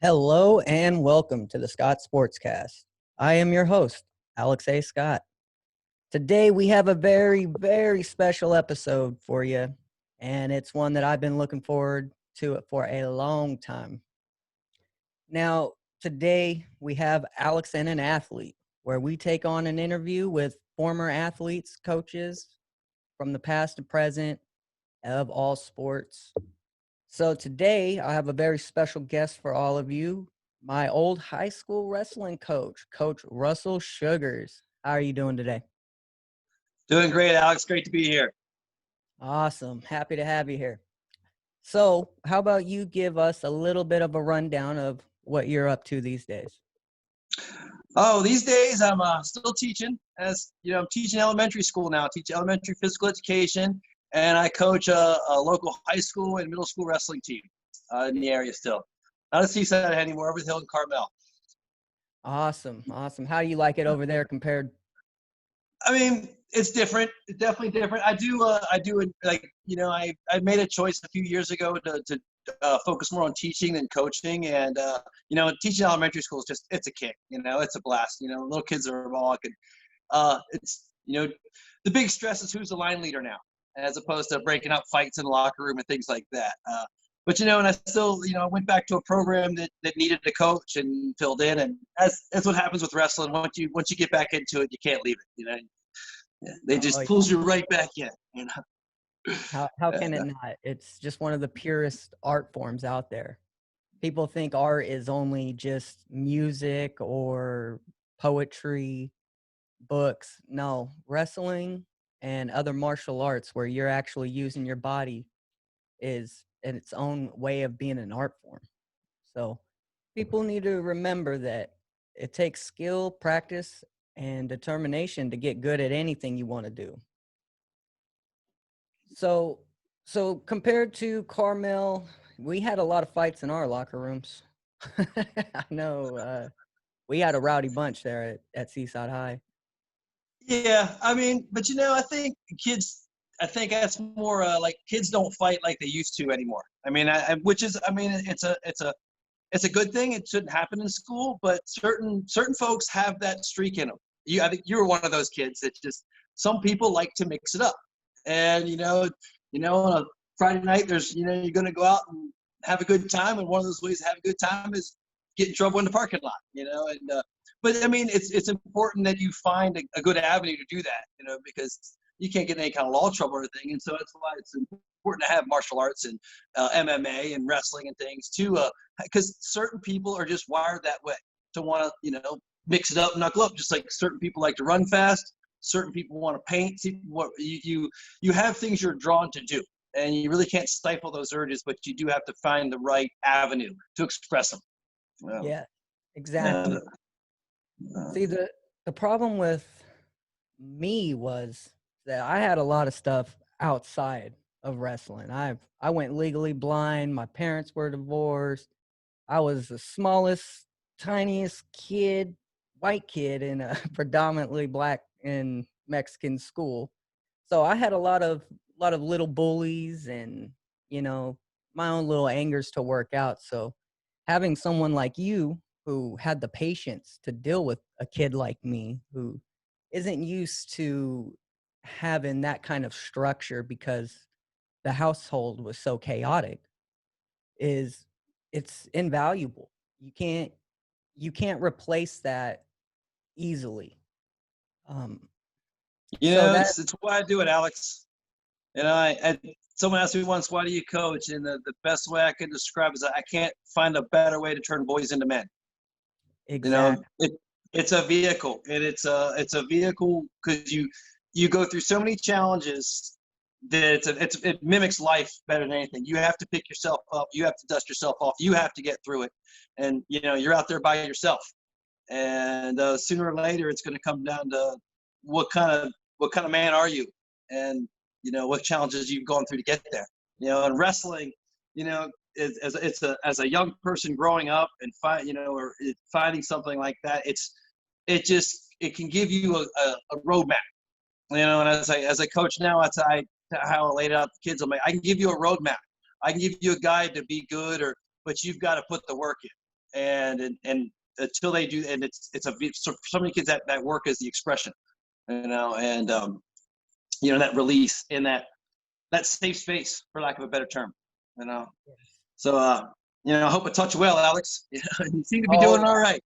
Hello and welcome to the Scott Sportscast. I am your host, Alexei Scott. Today we have a very, very special episode for you, and it's one that I've been looking forward to it for a long time. Now, today we have Alex and an Athlete, where we take on an interview with former athletes, coaches from the past to present of all sports. So today I have a very special guest for all of you, my old high school wrestling coach, Coach Russell Shugars. How are you doing today? Doing great, Alex. Great to be here. Awesome. Happy to have you here. So how about you give us a little bit of a rundown of what you're up to these days? Oh, these days I'm still teaching. I'm teaching elementary school now. I teach elementary physical education, and I coach a local high school and middle school wrestling team in the area still. Not at Seaside anymore, over the hill in Carmel. Awesome. How do you like it over there compared? I mean, it's different. It's definitely different. I made a choice a few years ago to focus more on teaching than coaching. And, teaching elementary school is it's a kick, it's a blast. Little kids are all the big stress is who's the line leader now, as opposed to breaking up fights in the locker room and things like that. And I still, went back to a program that needed a coach and filled in. And that's what happens with wrestling. Once you get back into it, you can't leave it, They just pulls you right back in, How can it not? It's just one of the purest art forms out there. People think art is only just music or poetry, books. No, wrestling and other martial arts where you're actually using your body is in its own way of being an art form. So people need to remember that it takes skill, practice, and determination to get good at anything you want to do. So compared to Carmel, we had a lot of fights in our locker rooms. I know we had a rowdy bunch there at Seaside High. Yeah, I mean, but I think that's more like kids don't fight like they used to anymore. I mean, it's a good thing. It shouldn't happen in school, but certain folks have that streak in them. I think you were one of those kids that just, some people like to mix it up. And, on a Friday night, you're going to go out and have a good time. And one of those ways to have a good time is get in trouble in the parking lot, but I mean, it's important that you find a good avenue to do that, because you can't get in any kind of law trouble or anything. And so that's why it's important to have martial arts and MMA and wrestling and things too, because certain people are just wired that way to want to, mix it up, knuckle up, just like certain people like to run fast. Certain people want to paint. What you have things you're drawn to do, and you really can't stifle those urges, but you do have to find the right avenue to express them. Yeah, exactly. See, the problem with me was that I had a lot of stuff outside of wrestling. I went legally blind. My parents were divorced. I was the smallest, tiniest white kid in a predominantly Black and Mexican school. So I had a lot of little bullies and, my own little angers to work out. So having someone like you who had the patience to deal with a kid like me who isn't used to having that kind of structure because the household was so chaotic it's invaluable. You can't replace that easily. It's why I do it, Alex. Someone asked me once, why do you coach? And the best way I can describe is I can't find a better way to turn boys into men. Exactly. It's a vehicle, and it's a vehicle because you go through so many challenges that it mimics life better than anything. You have to pick yourself up. You have to dust yourself off. You have to get through it, and you're out there by yourself. And sooner or later, it's going to come down to what kind of man are you, and what challenges you've gone through to get there. And wrestling, as a young person growing up and or finding something like that, it can give you a roadmap. And as I coach now, how I laid out the kids. I can give you a roadmap. I can give you a guide to be good, but you've got to put the work in. And until they do, and for so many kids that work is the expression, and that release in that safe space, for lack of a better term, So I hope it touched well, Alex. You seem to be doing all right.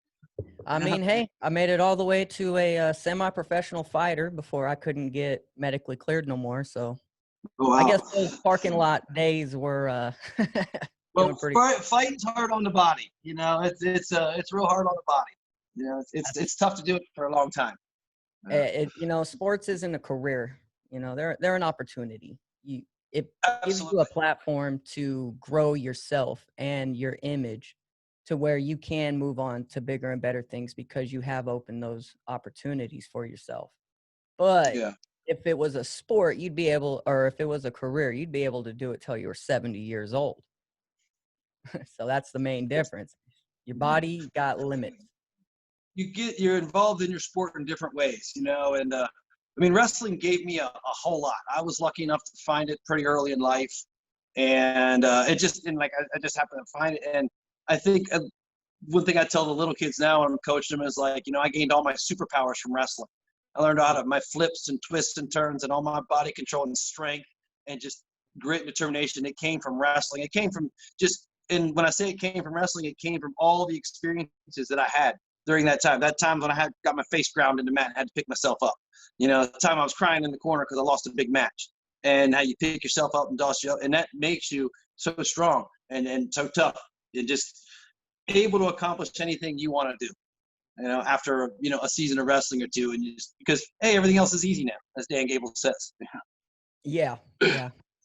I mean, hey, I made it all the way to a semi-professional fighter before I couldn't get medically cleared no more. So wow. I guess those parking lot days were well, fighting's hard on the body. It's real hard on the body. It's tough to do it for a long time. Sports isn't a career. They're an opportunity. It gives Absolutely. you a platform to grow yourself and your image to where you can move on to bigger and better things because you have opened those opportunities for yourself. But if it was a sport, or if it was a career, you'd be able to do it till you were 70 years old. So that's the main difference. Your body got limits. You're involved in your sport in different ways, and wrestling gave me a whole lot. I was lucky enough to find it pretty early in life, and I just happened to find it. And I think one thing I tell the little kids now when I'm coaching them is I gained all my superpowers from wrestling. I learned how to my flips and twists and turns and all my body control and strength and just grit and determination. It came from wrestling. It came from and when I say it came from wrestling, it came from all the experiences that I had during that time. That time when I got my face ground in the mat and had to pick myself up. The time I was crying in the corner because I lost a big match. And how you pick yourself up and dust you up. And that makes you so strong and so tough and just able to accomplish anything you want to do. After a season of wrestling or two, and because hey, everything else is easy now, as Dan Gable says. Yeah.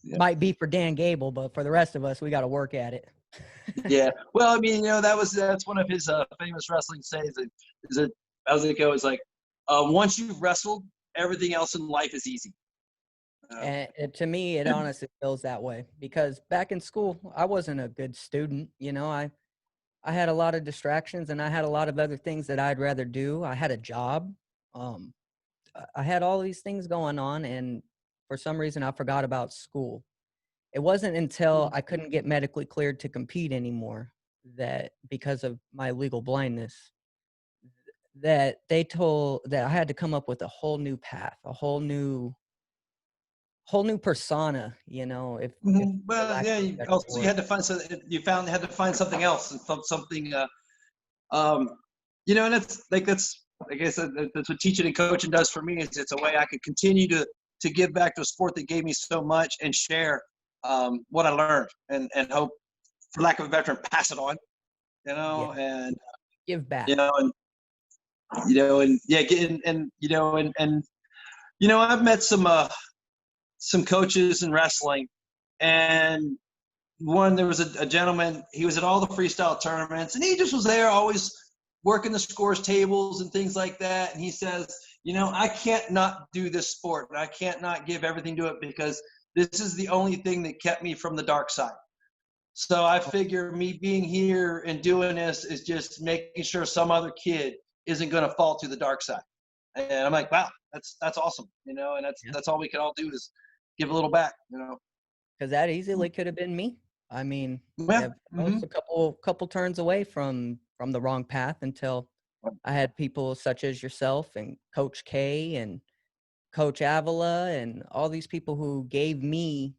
Might be for Dan Gable, but for the rest of us, we got to work at it. Yeah. Well, that's one of his famous wrestling sayings. It's like, once you've wrestled, everything else in life is easy. And to me, it honestly feels that way because back in school, I wasn't a good student. I had a lot of distractions and I had a lot of other things that I'd rather do. I had a job. I had all these things going on, and for some reason I forgot about school. It wasn't until I couldn't get medically cleared to compete anymore that because of my legal blindness that they told that I had to come up with a whole new path, a whole new persona, Well, yeah, you had to find something. Had to find something else and something. And it's that's like I said, that's what teaching and coaching does for me. Is it's a way I can continue to give back to a sport that gave me so much and share what I learned and hope, for lack of a better term, pass it on. And give back. I've met some coaches in wrestling, and there was a gentleman, he was at all the freestyle tournaments, and he just was there always working the scores tables and things like that. And he says, I can't not do this sport, and I can't not give everything to it because this is the only thing that kept me from the dark side. So I figure me being here and doing this is just making sure some other kid isn't going to fall to the dark side. And I'm like, wow, that's awesome. And that's all we can all do is give a little back, Because that easily could have been me. I mean, I was a couple turns away from the wrong path until I had people such as yourself and Coach K and Coach Avila and all these people who gave me,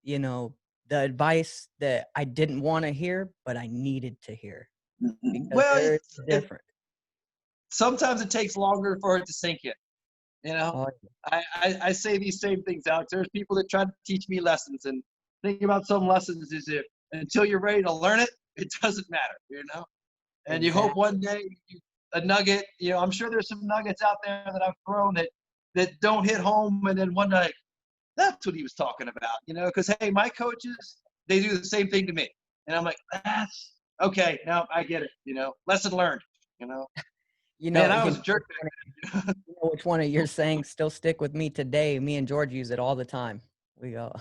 the advice that I didn't want to hear, but I needed to hear. Well, it's different. Sometimes it takes longer for it to sink in. I say these same things, Alex. There's people that try to teach me lessons, and think about some lessons is if until you're ready to learn it, it doesn't matter, And you hope one day a nugget, I'm sure there's some nuggets out there that I've thrown that don't hit home, and then one day, that's what he was talking about, because hey, my coaches, they do the same thing to me, and I'm like, that's okay. Now I get it, lesson learned, Man, I You was a know jerk. which one of your sayings still stick with me today. Me and George use it all the time. We go,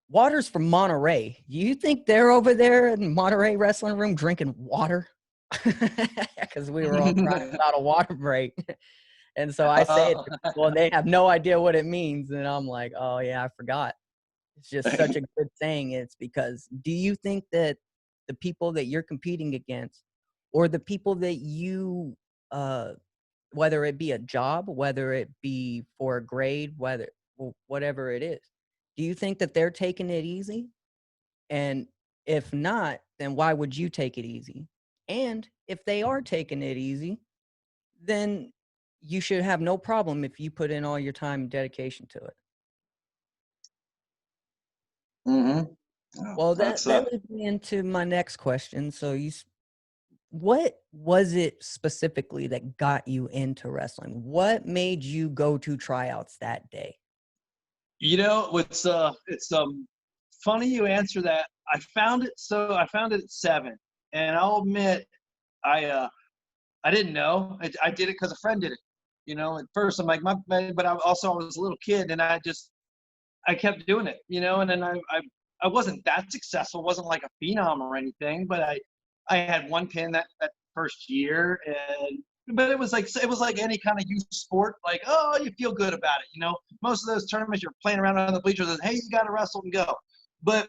water's from Monterey. You think they're over there in Monterey wrestling room drinking water? Because we were all crying about a water break. And so I say it to people and they have no idea what it means. And I'm like, oh yeah, I forgot. It's just such a good saying. It's because, do you think that the people that you're competing against, or the people that you, whether it be a job, whether it be for a grade, whatever it is, do you think that they're taking it easy? And if not, then why would you take it easy? And if they are taking it easy, then you should have no problem if you put in all your time and dedication to it. Mm-hmm. Well, That's that leads me into my next question. So what was it specifically that got you into wrestling? What made you go to tryouts that day? it's funny you answer that. I found it at 7, and I'll admit I didn't know. I did it because a friend did it. At first I'm like but I was a little kid, and I kept doing it. And then I wasn't that successful. Wasn't like a phenom or anything, but I had one pin that first year, but it was like any kind of youth sport. Like, oh, you feel good about it. Most of those tournaments you're playing around on the bleachers and, hey, you got to wrestle and go. But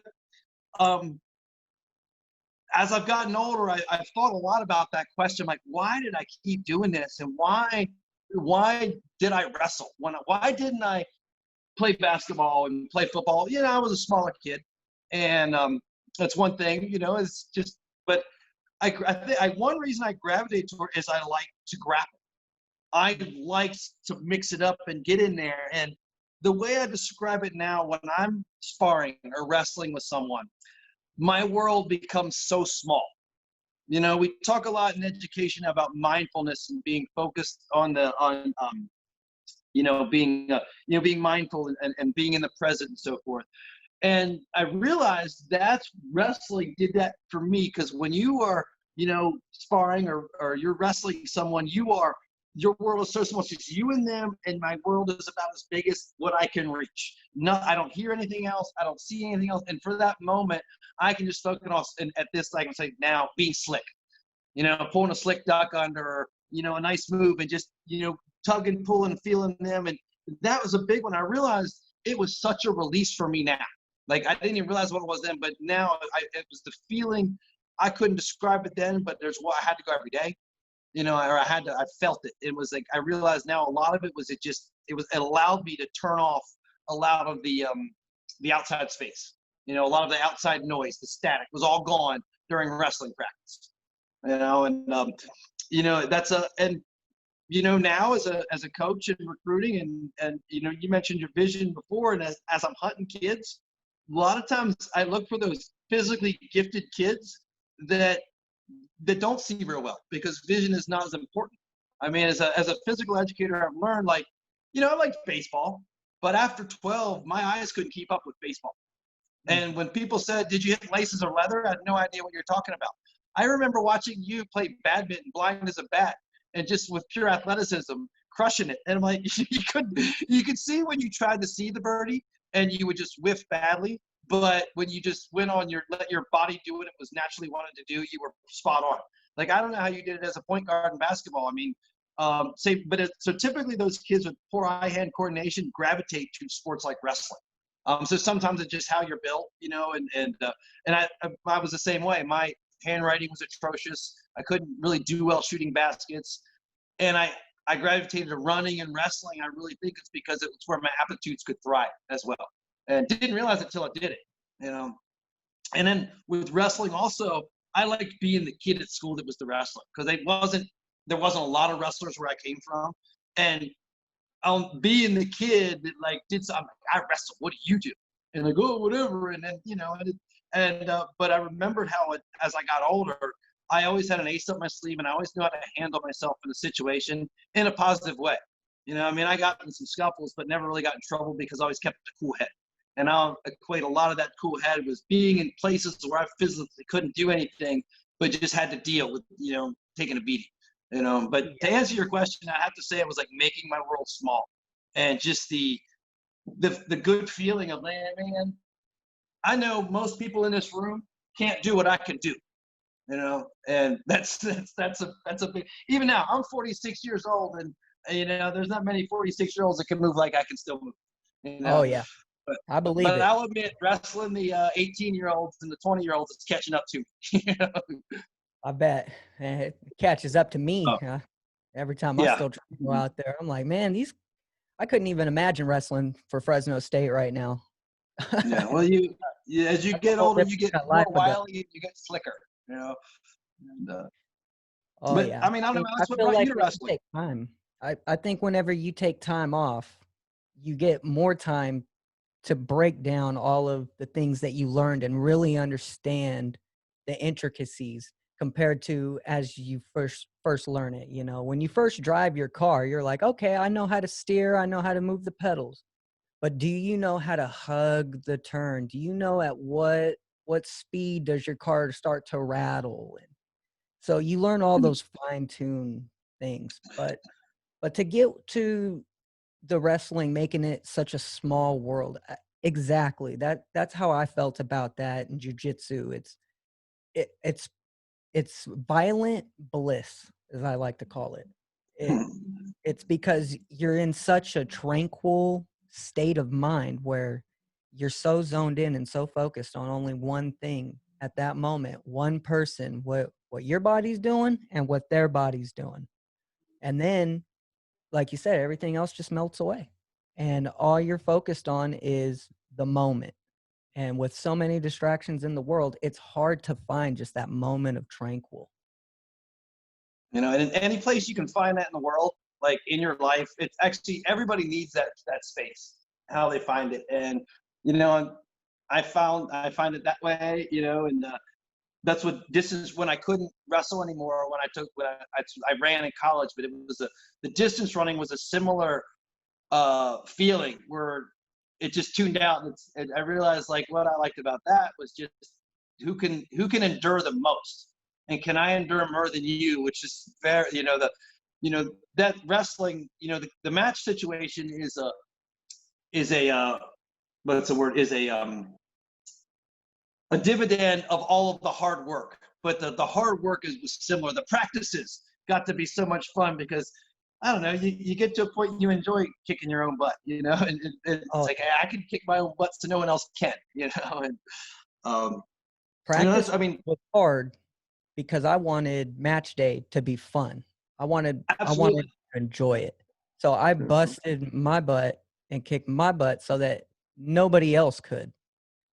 as I've gotten older, I've thought a lot about that question. Like, why did I keep doing this, and why did I wrestle? Why didn't I play basketball and play football? I was a smaller kid, and that's one thing. It's just. But one reason I gravitate toward is I like to grapple. I like to mix it up and get in there. And the way I describe it now, when I'm sparring or wrestling with someone, my world becomes so small. We talk a lot in education about mindfulness and being focused on being mindful and being in the present and so forth. And I realized that's wrestling did that for me, because when you are, sparring or you're wrestling someone, your world is so small. It's just you and them, and my world is about as big as what I can reach. No, I don't hear anything else. I don't see anything else. And for that moment, I can just focus on at this, I can say now, being slick, pulling a slick duck under, or, a nice move, and just, tugging, pulling, feeling them. And that was a big one. I realized it was such a release for me now. Like, I didn't even realize what it was then, but now it was the feeling. I couldn't describe it then, but there's what I had to go every day, or I felt it. It was like, I realized now a lot of it was, it allowed me to turn off a lot of the outside space. A lot of the outside noise, the static was all gone during wrestling practice. Now as a coach and recruiting, and you mentioned your vision before, and as I'm hunting kids, a lot of times I look for those physically gifted kids that don't see real well, because vision is not as important. I mean, as a physical educator, I've learned, like, I liked baseball, but after 12, my eyes couldn't keep up with baseball. And when people said, "Did you hit laces or leather?" I had no idea what you're talking about. I remember watching you play badminton, blind as a bat, and just with pure athleticism, crushing it. And I'm like, you could see when you tried to see the birdie and you would just whiff badly. But when you just let your body do what it was naturally wanted to do, you were spot on. Like, I don't know how you did it as a point guard in basketball. I mean, so typically those kids with poor eye-hand coordination gravitate to sports like wrestling. So sometimes it's just how you're built, and I was the same way. My handwriting was atrocious. I couldn't really do well shooting baskets, and I gravitated to running and wrestling. I really think it's because it was where my aptitudes could thrive as well, and didn't realize it until I did it. And then with wrestling also, I liked being the kid at school that was the wrestler, because there wasn't a lot of wrestlers where I came from, and being the kid that like did something. I wrestle. What do you do? And they go, oh, whatever. And then but I remembered how as I got older, I always had an ace up my sleeve, and I always knew how to handle myself in a situation in a positive way. I mean, I got in some scuffles, but never really got in trouble because I always kept a cool head. And I'll equate a lot of that cool head was being in places where I physically couldn't do anything, but just had to deal with, taking a beating. But to answer your question, I have to say it was like making my world small, and just the good feeling of, man, I know most people in this room can't do what I can do, and that's a big. Even now, I'm 46 years old, and there's not many 46-year-olds that can move like I can still move. Oh yeah, But I believe but it. I'll admit, wrestling the 18-year-olds and the 20-year-olds is catching up to me. I bet. And it catches up to me Oh, every time I yeah. still try to go out there. I'm like, man, I couldn't even imagine wrestling for Fresno State right now. Yeah. Well, as you That's a get whole older, you different get kind of more life ago. wily and you get slicker. You know. And, Oh but yeah. I mean, I don't know. I That's what feel brought you like to when you wrestling. take time, I think whenever you take time off, you get more time to break down all of the things that you learned and really understand the intricacies compared to as you first learn it. When you first drive your car, you're like, okay, I know how to steer, I know how to move the pedals. But do you know how to hug the turn? Do you know at what speed does your car start to rattle? And so you learn all those fine-tuned things. But to get to the wrestling, making it such a small world, exactly. That's how I felt about that in jiu-jitsu. It, it's it's violent bliss, as I like to call it. It it's because you're in such a tranquil state of mind where you're so zoned in and so focused on only one thing at that moment, one person, what your body's doing and what their body's doing. And then, like you said, everything else just melts away. And all you're focused on is the moment. And with so many distractions in the world, it's hard to find just that moment of tranquil. And in any place you can find that in the world, like in your life, it's actually everybody needs that space. How they find it, and I find it that way. And that's what distance when I couldn't wrestle anymore. When I ran in college, but the distance running was a similar feeling where it just tuned out, and I realized like what I liked about that was just who can endure the most, and can I endure more than you, which is very that wrestling, the match situation is a what's the word, is a dividend of all of the hard work. But the hard work was similar. The practices got to be so much fun because I don't know, you get to a point you enjoy kicking your own butt, and it's Oh, like, hey, I can kick my own butt so no one else can. And um, practice that's, I mean, was hard because I wanted match day to be fun. I wanted absolutely. to enjoy it. So I busted my butt and kicked my butt so that nobody else could.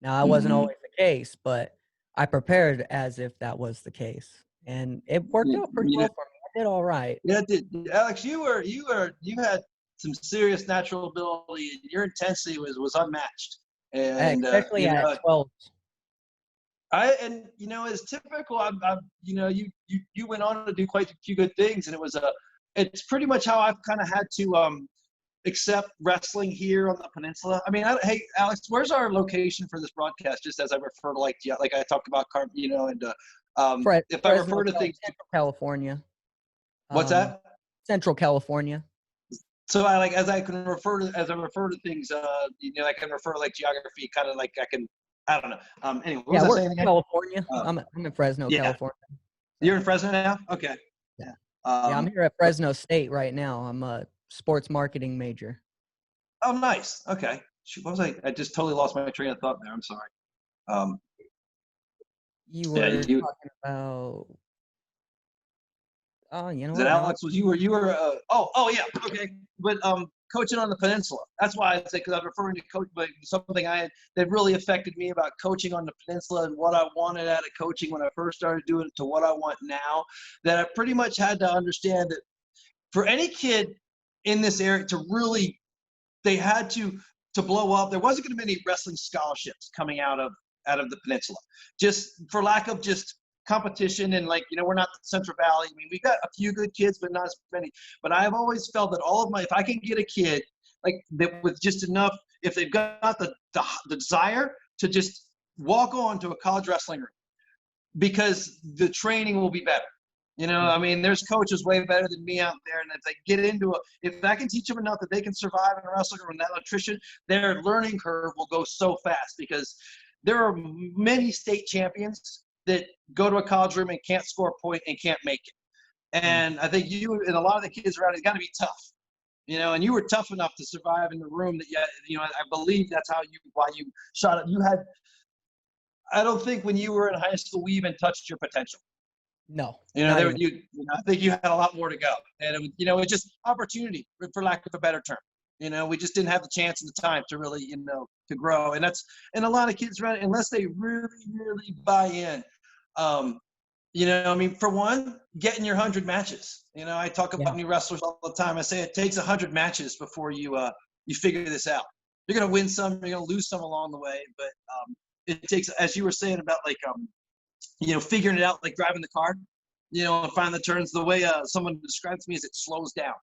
Now, I wasn't Mhm. always the case, but I prepared as if that was the case. And it worked out pretty Yeah, well for me. I did all right. yeah, Alex, you had some serious natural ability. Your intensity was unmatched, and Especially at 12. it's typical. You went on to do quite a few good things, and it's pretty much how I've kind of had to accept wrestling here on the peninsula. I mean, hey, Alex, where's our location for this broadcast? Just as I refer to, like I talked about, and if I Fresno, refer to things, Central California. what's Um, that? Central California. So I like as I refer to things, I can refer to like geography, kind of like I can. I don't know. Anyway, what Yeah, was I we're saying in again? California. Uh, I'm in Fresno, yeah, California. you're So in Fresno now. Okay. yeah, yeah, I'm Um, here at but Fresno State right now. I'm a sports marketing major. oh, nice. Okay. Shoot, what was I? I just totally lost my train of thought there. I'm sorry. Um, You yeah, were talking about, oh, you know is it what? Now, Alex? Was you were? Oh yeah. Okay. But coaching on the peninsula. That's why I say, because I was referring to coach, but something that really affected me about coaching on the peninsula and what I wanted out of coaching when I first started doing it to what I want now. That I pretty much had to understand that for any kid in this area to really, they had to blow up. There wasn't going to be any wrestling scholarships coming out of the peninsula, just for lack of just competition. And like, we're not the Central Valley. I mean, we got a few good kids, but not as many. But I've always felt that if I can get a kid like that with just enough, if they've got the desire to just walk on to a college wrestling room, because the training will be better. I mean, there's coaches way better than me out there, and if they get into it, if I can teach them enough that they can survive in a wrestling room, that nutrition, their learning curve will go so fast because there are many state champions that go to a college room and can't score a point and can't make it. And I think you and a lot of the kids around, it's got to be tough, and you were tough enough to survive in the room that, I believe that's why you shot it. I don't think when you were in high school, we even touched your potential. No. I think you had a lot more to go. And, it's just opportunity, for lack of a better term. We just didn't have the chance and the time to really, to grow. And a lot of kids around, unless they really, really buy in, I mean, for one, getting your 100 matches. I talk about new wrestlers all the time. I say it takes 100 matches before you figure this out. You're going to win some, you're going to lose some along the way. But it takes, as you were saying about figuring it out, like driving the car, and finding the turns. The way someone described to me is it slows down.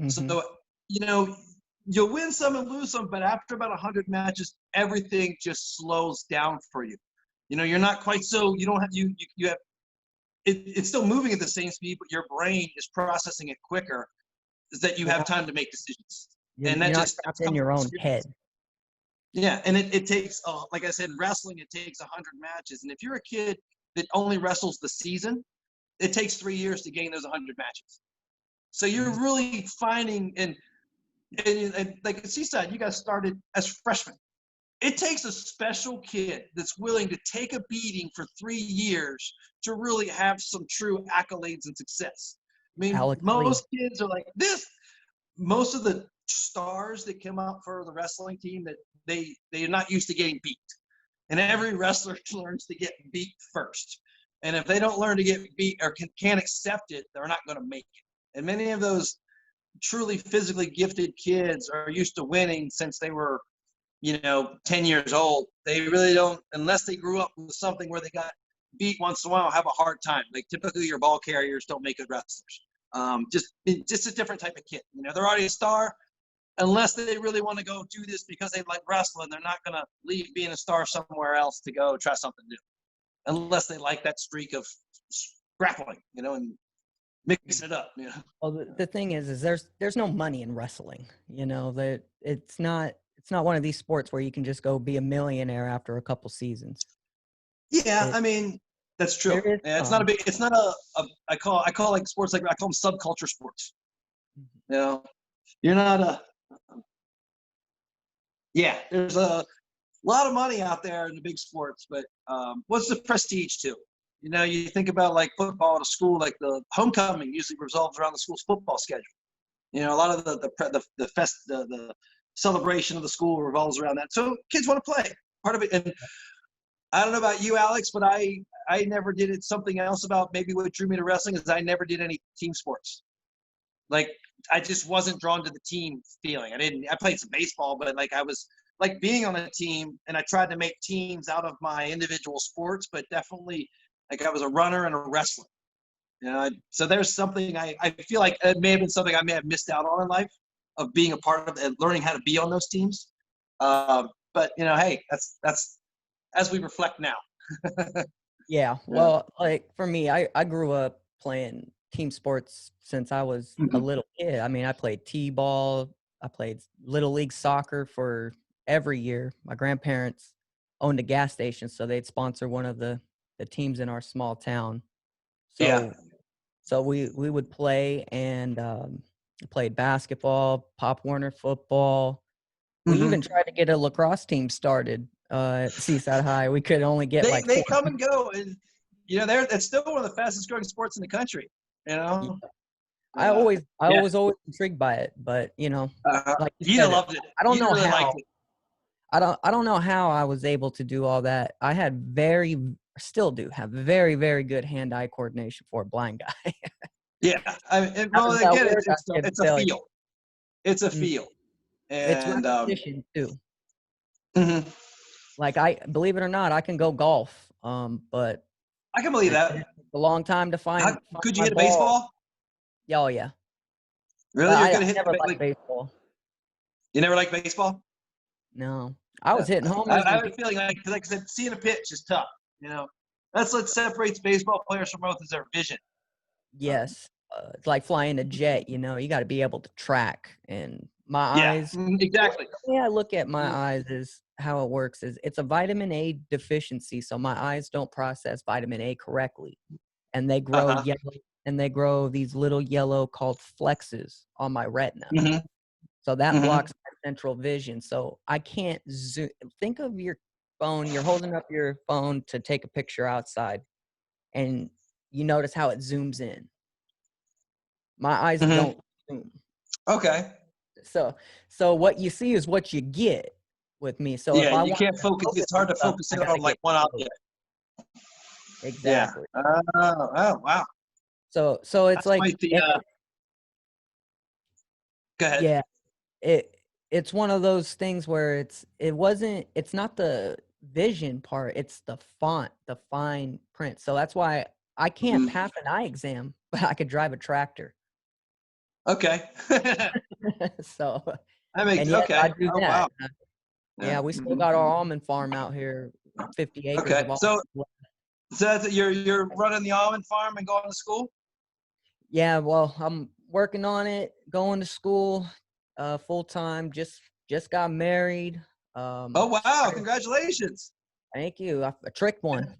So, you'll win some and lose some, but after about 100 matches, everything just slows down for you. You're not quite so, you don't have, you have, it's still moving at the same speed, but your brain is processing it quicker, is that you have time to make decisions. And that just comes in your own head. Yeah, and it takes, like I said, in wrestling, it takes 100 matches. And if you're a kid that only wrestles the season, it takes 3 years to gain those 100 matches. So you're really finding, and like at Seaside, you guys started as freshmen. It takes a special kid that's willing to take a beating for 3 years to really have some true accolades and success. I mean, most kids are like this. Most of the stars that come out for the wrestling team, that they're not used to getting beat. And every wrestler learns to get beat first. And if they don't learn to get beat or can't accept it, they're not going to make it. And many of those truly physically gifted kids are used to winning since they were, 10 years old. They really don't, unless they grew up with something where they got beat once in a while, have a hard time. Like typically your ball carriers don't make good wrestlers. Just a different type of kid. They're already a star. Unless they really want to go do this because they like wrestling, they're not going to leave being a star somewhere else to go try something new. Unless they like that streak of grappling, and mixing it up. Well, the thing is there's no money in wrestling. That it's not one of these sports where you can just go be a millionaire after a couple seasons. Yeah, I mean, that's true. Yeah, it's not I call like sports, like I call them subculture sports. You're not there's a lot of money out there in the big sports, but what's the prestige too? You think about like football at a school, like the homecoming usually revolves around the school's football schedule. A lot of the celebration of the school revolves around that. So kids want to play, part of it. And I don't know about you, Alex, but I never did it. Something else about maybe what drew me to wrestling is I never did any team sports. Like I just wasn't drawn to the team feeling. I played some baseball, but like I was like being on a team, and I tried to make teams out of my individual sports, but definitely like I was a runner and a wrestler. So there's something I feel like it may have been something I may have missed out on in life, of being a part of and learning how to be on those teams. But hey, that's as we reflect now. Yeah. Well, like for me, I grew up playing team sports since I was a little kid. I mean, I played t-ball. I played little league soccer for every year. My grandparents owned a gas station, so they'd sponsor one of the teams in our small town. So we would play and played basketball, Pop Warner football. We even tried to get a lacrosse team started at Seaside High. We could only get they come and go, and it's still one of the fastest growing sports in the country. I was always intrigued by it, but like you said, loved it. I don't know really how. Liked it. I don't know how I was able to do all that. I had still do have very, very good hand-eye coordination for a blind guy. Yeah, again, it's a feel. It's a feel, and it's repetition too. Like believe it or not, I can go golf, but I can believe that. It's a long time to find. Could you hit a baseball? Yeah, oh yeah. Really, I never liked baseball. You never liked baseball? No, I was hitting homers. I have a feeling like I said, seeing a pitch is tough. That's what separates baseball players from both is their vision. Yes. It's like flying a jet, you got to be able to track. And my Yeah, eyes, exactly. the way I look at my Mhm. eyes is how it works is it's a vitamin A deficiency. So my eyes don't process vitamin A correctly. And they grow Uh-huh. yellow, and they grow these little yellow called flexes on my retina. Hmm. So that Hmm. blocks my central vision. So I can't zoom. Think of your phone. You're holding up your phone to take a picture outside, and you notice how it zooms in. My eyes Hmm. don't zoom. Okay. So so what you see is what you get with me. So if Yeah, I you want can't to focus. focus It's on hard to stuff, focus I in gotta on like get one close. object. Yeah. Exactly. Oh, wow. So it's That's like quite the. it, Go ahead. yeah, it it's one of those things where it's not the vision part, it's the font, the fine print. So that's why I can't Mhm. pass an eye exam, but I could drive a tractor. Okay. That So, and makes yes, I okay. do Oh that. wow. Yeah. Yeah, we still Mhm. got our almond farm out here, 50 acres Okay. of almonds. So you're running the almond farm and going to school. Yeah, well, I'm working on it, going to school, full time. Just got married. Oh wow! Started. Congratulations. Thank you. I tricked one.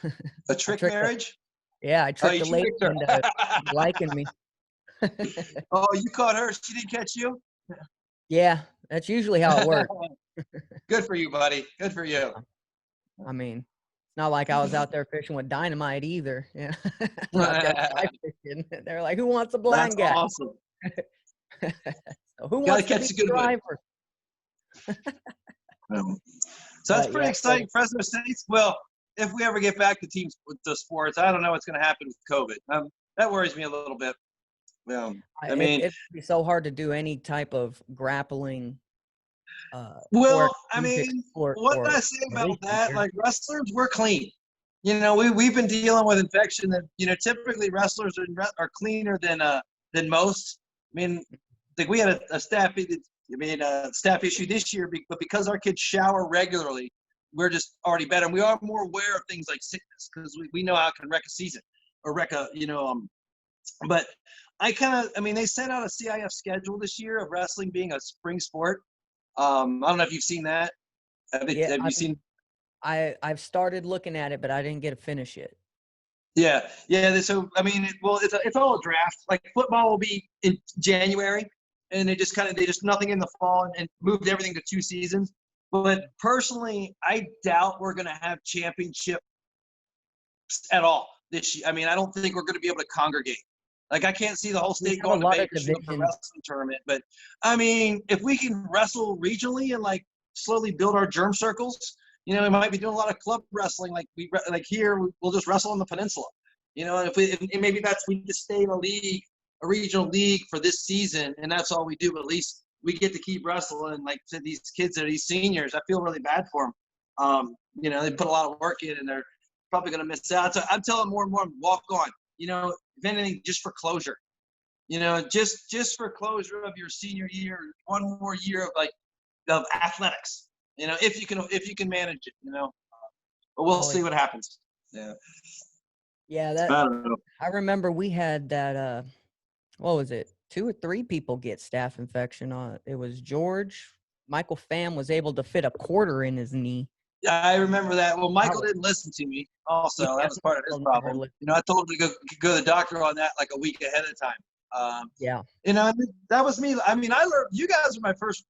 A I trick tricked her. marriage. Yeah, I Oh, tricked you a lady tricked her. into liking me. Oh, you caught her. She didn't catch you. Yeah, that's usually how it works. Good for you, buddy. Good for you. I mean, it's not like I was out there fishing with dynamite either. Yeah, I was out there fly That's fishing. They're like, "Who wants a blind guy? awesome. So who Got to wants to be catch the the good one. driver?" Um, So that's But pretty yeah, so exciting. Fresno State. Well, if we ever get back to teams to sports, I don't know what's going to happen with COVID. That worries me a little bit. I mean, it'd be so hard to do any type of grappling or well, I Olympic mean, sport what can for I say at about least a that? year. Like wrestlers, we're clean. We've been dealing with infection that typically wrestlers are cleaner than most. I mean, like we had a staff issue this year, but because our kids shower regularly, we're just already better. And we are more aware of things like sickness because we know how it can wreck a season or wreck a But I mean, they sent out a CIF schedule this year of wrestling being a spring sport. I don't know if you've seen that. Yeah, Have you seen? I've started looking at it, but I didn't get to finish it. Yeah, yeah. So I mean, it's all a draft. Like football will be in January, and they just nothing in the fall and moved everything to 2 seasons. But personally, I doubt we're going to have championship at all this year. I mean, I don't think we're going to be able to congregate. Like, I can't see the whole We state have a going to lot of Bakersfield for a divisions. wrestling tournament. But I mean, if we can wrestle regionally and like slowly build our germ circles, we might be doing a lot of club wrestling. Like here, we'll just wrestle on the peninsula. And maybe we just stay in a regional league for this season, and that's all we do. But at least we get to keep wrestling. Like to these kids that are these seniors, I feel really bad for them. They put a lot of work in, and they're probably going to miss out. So I'm telling more and more, walk on. If anything, just for closure. Just for closure of your senior year, one more year of athletics. If you can manage it. But we'll Oh see what happens. Yeah. yeah, that I don't know. I remember we had that. What was it? 2 or 3 people get staph infection on it. It was George. Michael Pham was able to fit a quarter in his knee. Yeah, I remember that. Well, That Michael was, didn't listen to me. Also, yeah, that was part of his Michael never problem. listened. I told him to go to the doctor on that like a week ahead of time. Um, Yeah, and that was me. I mean, I learned. You guys were my first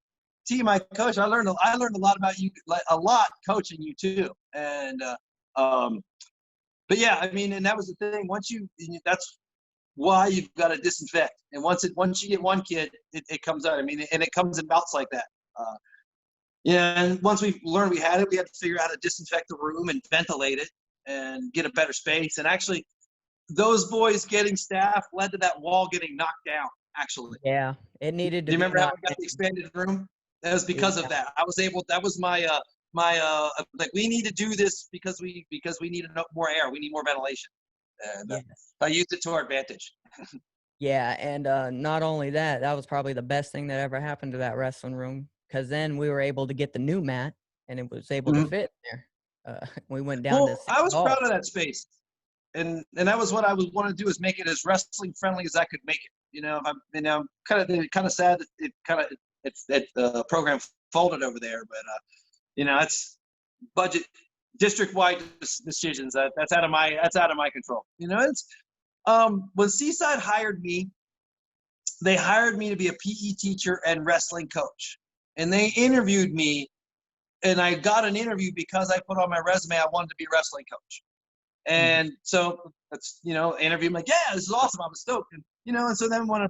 team I coached. I learned a lot about you, like a lot coaching you too. But yeah, I mean, and that was the thing. That's why you've got to disinfect. And once you get one kid, it comes out. I mean, and it comes in bouts like that. Uh, and once we learned we had it, we had to figure out how to disinfect the room and ventilate it and get a better space. And actually, those boys getting staff led to that wall getting knocked down. Actually, yeah. It needed do to you be remember how knocked we got the down. expanded room? That was because of Yeah, that. I was able. That was my like we need to do this because we need more air. We need more ventilation, and yeah, I used it to our advantage. yeah. And not only that, that was probably the best thing that ever happened to that wrestling room. Because then we were able to get the new mat, and it was able to Mhm. fit there. We went down to Well, I St. was proud Paul. of that space. and that was what I would want to do, is make it as wrestling friendly as I could make it. I'm kind of sad that the program folded over there, but it's budget district wide decisions that's out of my control. It's when Seaside hired me, they hired me to be a PE teacher and wrestling coach, and they interviewed me, and I got an interview because I put on my resume I wanted to be a wrestling coach. And so that's, interview. I'm like, yeah, this is awesome. I'm stoked. And so then when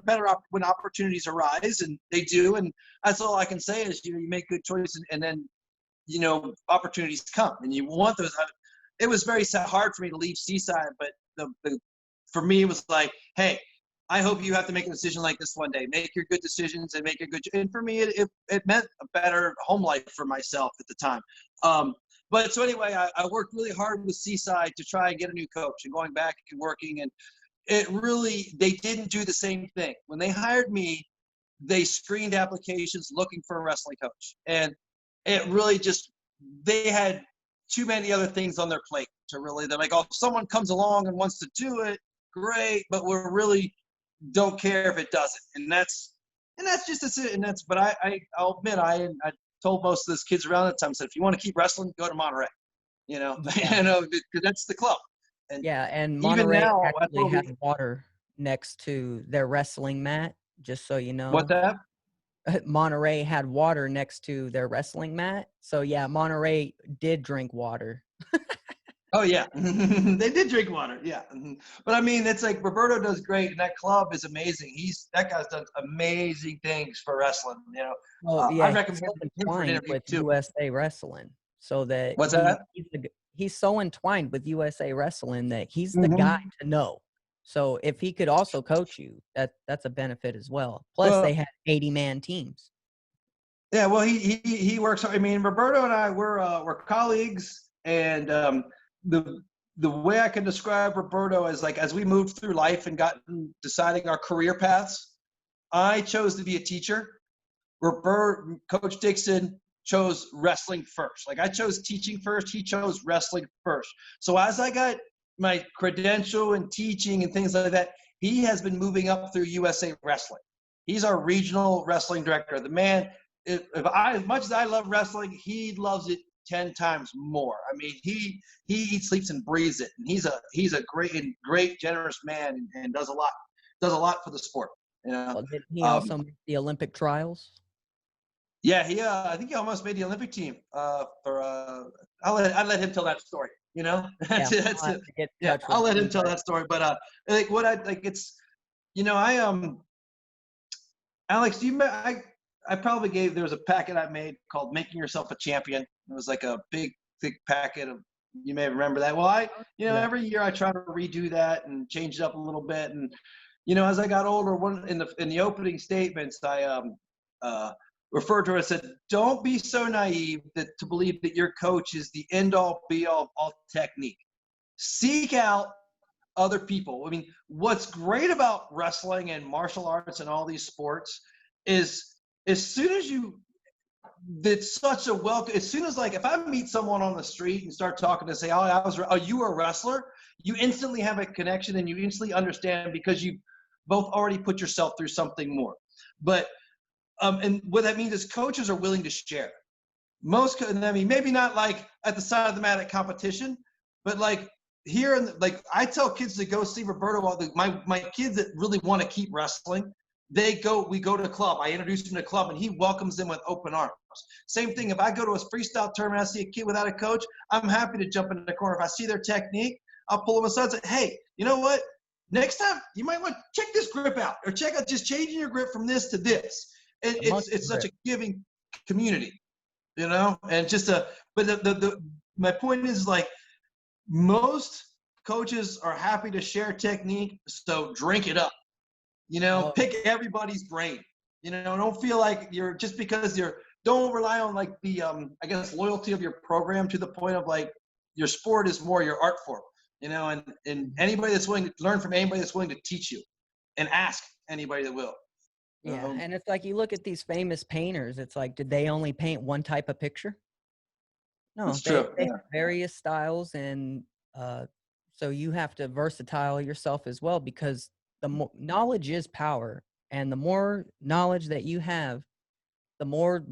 opportunities arise, and they do, and that's all I can say is, you make good choices, and then, opportunities come, and you want those. It was very hard for me to leave Seaside, but for me, it was like, hey, I hope you have to make a decision like this one day. Make your good decisions and make a good. And for me, it meant a better home life for myself at the time. But so anyway, I worked really hard with Seaside to try and get a new coach, and going back and working. And they didn't do the same thing. When they hired me, they screened applications looking for a wrestling coach. And it really they had too many other things on their plate to really, they're like, oh, if someone comes along and wants to do it, great, but we're really don't care if it doesn't. And that's just it. But I'll admit, I told most of those kids around that time, said, if you want to keep wrestling, go to Monterey, Yeah. because that's the club. And yeah, and even Monterey now, actually had water next to their wrestling mat, just so you know. What's that? Monterey had water next to their wrestling mat. So yeah, Monterey did drink water. Oh yeah, they did drink water. Yeah, but I mean, it's like Roberto does great, and that club is amazing. That guy's done amazing things for wrestling. Well, yeah, I recommend he's so him for an entwined interview with too. USA Wrestling, so that What's that? he's so entwined with USA Wrestling that he's the guy to know. So if he could also coach you, that's a benefit as well. Plus, they had 80-man teams. Yeah, well, he works. I mean, Roberto and I we're colleagues, and the way I can describe Roberto is, like, as we moved through life and deciding our career paths, I chose to be a teacher. Coach Dixon chose wrestling first. Like, I chose teaching first. He chose wrestling first. So as I got my credential in teaching and things like that, he has been moving up through USA Wrestling. He's our regional wrestling director. The man, as much as I love wrestling, he loves it 10 times more. I mean, he eats, sleeps, and breathes it. And he's a great, generous man, and does a lot for the sport. Well, did he also make the Olympic trials? Yeah, I think he almost made the Olympic team. I'll let him tell that story. I'll let him tell that story. But Alex, I probably there was a packet I made called "Making Yourself a Champion." It was like a big, thick packet of. You may remember that. Well, every year I try to redo that and change it up a little bit. And as I got older, in the opening statements, I referred to it. I said, "Don't be so naive to believe that your coach is the end all, be all technique. Seek out other people." I mean, what's great about wrestling and martial arts and all these sports is, as soon as it's such a welcome. As soon as, like, if I meet someone on the street and start talking to say, "Oh, you were a wrestler," you instantly have a connection, and you instantly understand, because you both already put yourself through something more. But and what that means is coaches are willing to share. Maybe not like at the side of the mat at competition, but like here, I tell kids to go see Roberto. My kids that really want to keep wrestling, we go to a club. I introduce them to a club, and he welcomes them with open arms. Same thing, if I go to a freestyle tournament, I see a kid without a coach, I'm happy to jump in the corner. If I see their technique, I'll pull them aside and say, "Hey, you know what? Next time you might want to check this grip out, or check out just changing your grip from this to this." It's such a giving community, and just but my point is, like, most coaches are happy to share technique, so drink it up, pick everybody's brain, don't feel like don't rely on, like, the loyalty of your program, to the point of, like, your sport is more your art form, and anybody that's willing to learn from anybody that's willing to teach you, and ask anybody that will. Yeah, and it's like, you look at these famous painters, it's like, did they only paint one type of picture? No, That's they true. have various styles, and So you have to versatile yourself as well, because knowledge is power, and the more knowledge that you have, the more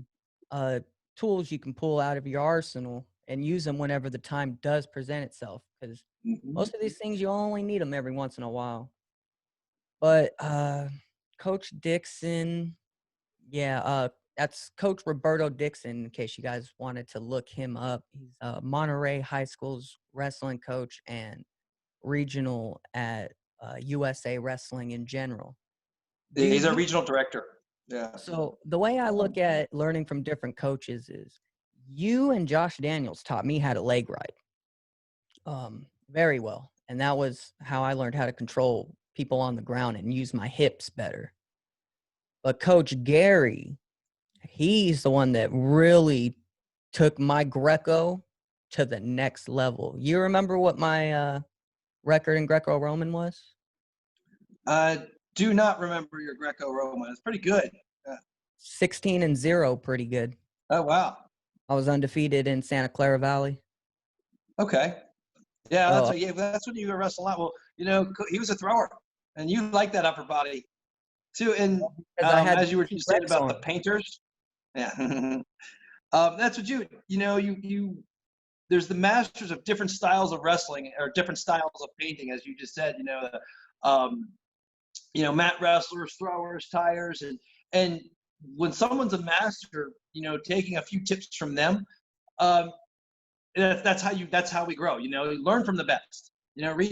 uh, tools you can pull out of your arsenal and use them whenever the time does present itself. Because Mhm. most of these things, you only need them every once in a while. But Coach Dixon, yeah, that's Coach Roberto Dixon, in case you guys wanted to look him up. He's Monterey High School's wrestling coach and regional at USA Wrestling in general. Do He's a you regional director. Yeah. So the way I look at learning from different coaches is you and Josh Daniels taught me how to leg ride very well. And that was how I learned how to control people on the ground and use my hips better. But Coach Gary, he's the one that really took my Greco to the next level. You remember what my record in Greco-Roman was? I do not remember your Greco-Roman. It's pretty good. 16-0, pretty good. Oh, wow. I was undefeated in Santa Clara Valley. Okay. Yeah, So that's when you wrestle a lot. Well, he was a thrower, and you like that upper body too. And because I had as you were two just saying reps about on the me. painters, yeah, that's what you. There's the masters of different styles of wrestling or different styles of painting, as you just said. Um, mat wrestlers, throwers, tires, and when someone's a master, taking a few tips from them, um, that's how we grow. You learn from the best.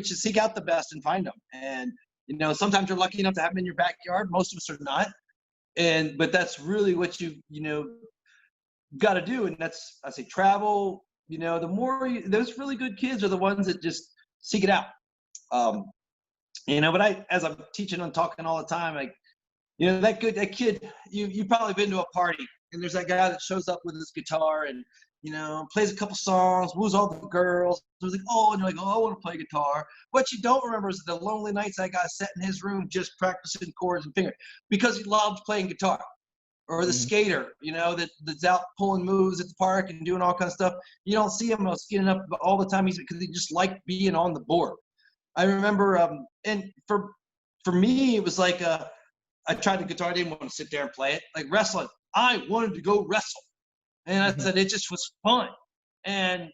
Seek out the best and find them. And sometimes you're lucky enough to have them in your backyard. Most of us are not. But that's really what you got to do. And that's, I say, travel. The more those really good kids are the ones that just seek it out. Um, but as I'm teaching and talking all the time, like, that kid, you've probably been to a party and there's that guy that shows up with his guitar and, plays a couple songs, woos all the girls. It was like, oh, and you're like, oh, I want to play guitar. What you don't remember is the lonely nights that guy sat in his room just practicing chords and fingers because he loved playing guitar. Or the Mhm. skater, that's out pulling moves at the park and doing all kinds of stuff. You don't see him skinning up all the time because he just liked being on the board. I remember, and for me, it was like I tried the guitar. I didn't want to sit there and play it. Like wrestling, I wanted to go wrestle. And I Mhm. said, it just was fun. And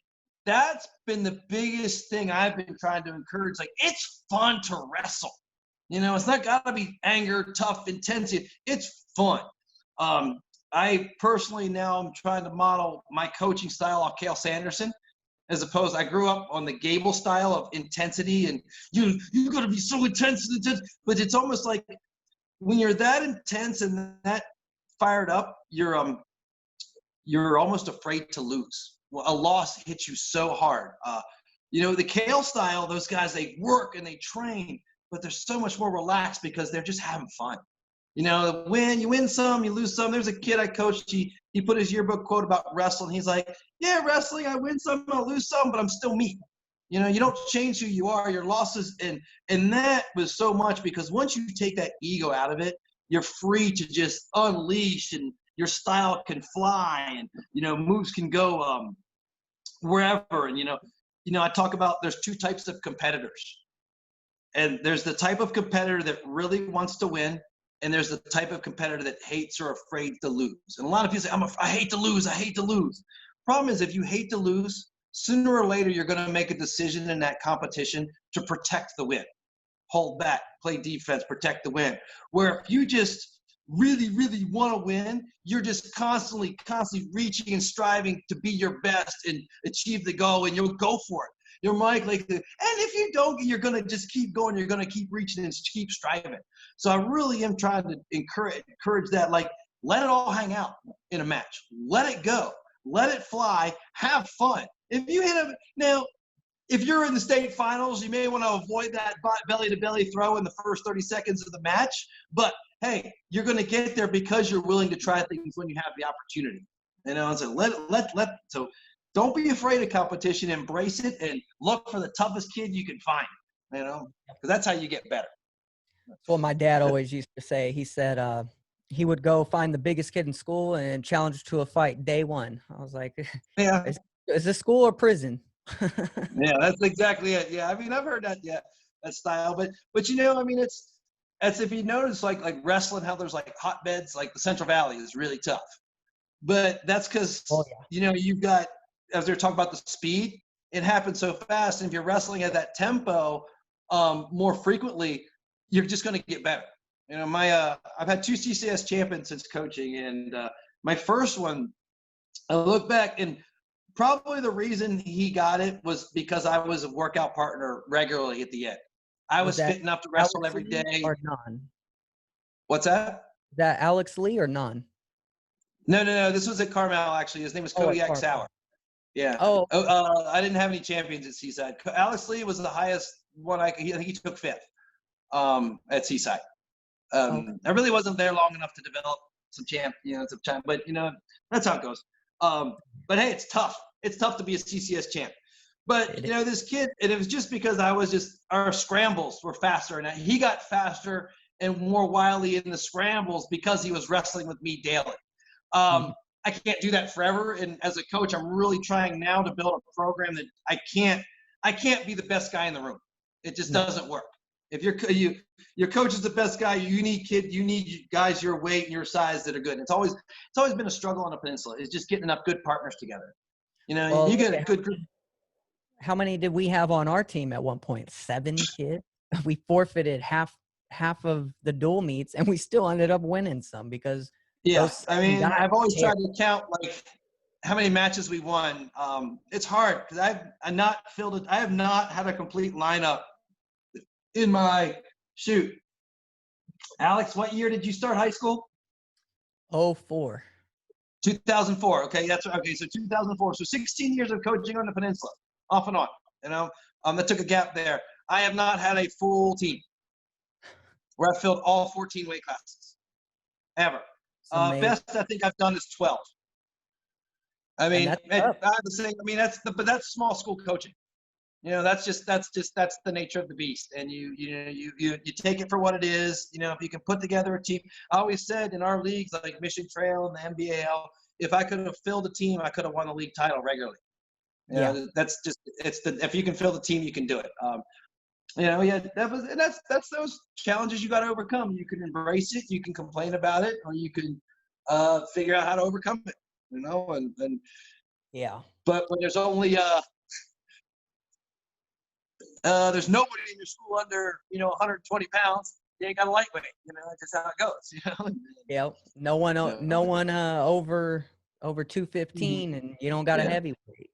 that's been the biggest thing I've been trying to encourage. Like, it's fun to wrestle. It's not got to be anger, tough, intensity. It's fun. Um, I personally now am trying to model my coaching style off Cale Sanderson, as opposed, I grew up on the Gable style of intensity and you got to be so intense, but it's almost like when you're that intense and that fired up, you're almost afraid to lose. Well, a loss hits you so hard. The Kale style, those guys, they work and they train, but they're so much more relaxed because they're just having fun. You win some, you lose some. There's a kid I coached. He put his yearbook quote about wrestling. He's like, yeah, wrestling, I win some, I lose some, but I'm still me. You don't change who you are. Your losses, and that was so much because once you take that ego out of it, you're free to just unleash, and your style can fly, and moves can go wherever. And I talk about there's two types of competitors, and there's the type of competitor that really wants to win, and there's the type of competitor that hates or afraid to lose. And a lot of people say, I hate to lose, I hate to lose. Problem is, if you hate to lose, sooner or later you're going to make a decision in that competition to protect the win. Hold back, play defense, protect the win. Where if you just really, really want to win, you're just constantly reaching and striving to be your best and achieve the goal, and you'll go for it. You're and if you don't, you're going to just keep going. You're going to keep reaching and keep striving. So I really am trying to encourage that. Like, let it all hang out in a match. Let it go. Let it fly. Have fun. If you hit a now, if you're in the state finals, you may want to avoid that belly-to-belly throw in the first 30 seconds of the match. But, hey, you're going to get there because you're willing to try things when you have the opportunity. So don't be afraid of competition. Embrace it and look for the toughest kid you can find, because that's how you get better. That's what my dad always used to say. He said he would go find the biggest kid in school and challenge to a fight day one. I was like, Yeah. is this school or prison? Yeah, that's exactly it. Yeah, I mean, I've heard that. Yeah, that style. But you know, I mean, it's if you notice like wrestling, how there's like hotbeds, like the Central Valley is really tough. But that's Oh because yeah. you know you've got, as they're talking about the speed, it happens so fast, and if you're wrestling at that tempo more frequently, you're just going to get better. You know, I've had two CCS champions since coaching, and my first one, I look back and probably the reason he got it was because I was a workout partner regularly at the end. I Was was that fit enough to wrestle Alex every Lee day. or non? What's that? Is that Alex Lee or non? No, no, no. This was at Carmel, actually. His name was Oh, at Kodiak Carmel. Sauer. Yeah. Oh, Oh, I didn't have any champions at Seaside. Alex Lee was the highest one I think he took fifth at Seaside. okay. I really wasn't there long enough to develop some champ, but you know, that's how it goes. But hey, it's tough. It's tough to be a CCS champ. But It you is. know, this kid, and it was just because our scrambles were faster, and he got faster and more wily in the scrambles because he was wrestling with me daily. Mhm. I can't do that forever, and as a coach, I'm really trying now to build a program that I can't be the best guy in the room. It just No. doesn't work. If your coach is the best guy, you need guys your weight and your size that are good. And it's always been a struggle on the peninsula. It's just getting enough good partners together. You know, Well, you look get a at good group. how many did we have on our team at one point? 7 kids. We forfeited half of the dual meets, and we still ended up winning some because Yeah, those I 7 mean, guys I've always cared. tried to count like how many matches we won. It's hard because I have not had a complete lineup in my shoot. Alex, what year did you start high school? Oh, 4. 2004. Okay, that's okay. So 2004. So 16 years of coaching on the peninsula, off and on. You know, that took a gap there. I have not had a full team where I filled all 14 weight classes ever. It's amazing. Best I think I've done is 12. I And mean, that's tough. I have the same. I mean, but that's small school coaching. You know, that's the nature of the beast. And you take it for what it is. You know, if you can put together a team. I always said in our leagues like Mission Trail and the NBAL, if I could have filled a team, I could have won a league title regularly. You Yeah. know, if you can fill the team, you can do it. You know, yeah, that's those challenges you got to overcome. You can embrace it, you can complain about it, or you can figure out how to overcome it. You know, and Yeah. but when there's nobody in your school under 120 pounds, you ain't got a lightweight. You know, that's just how it goes. You know. Yep. No one no one over Mhm. 215, and you don't got a Yeah. heavyweight.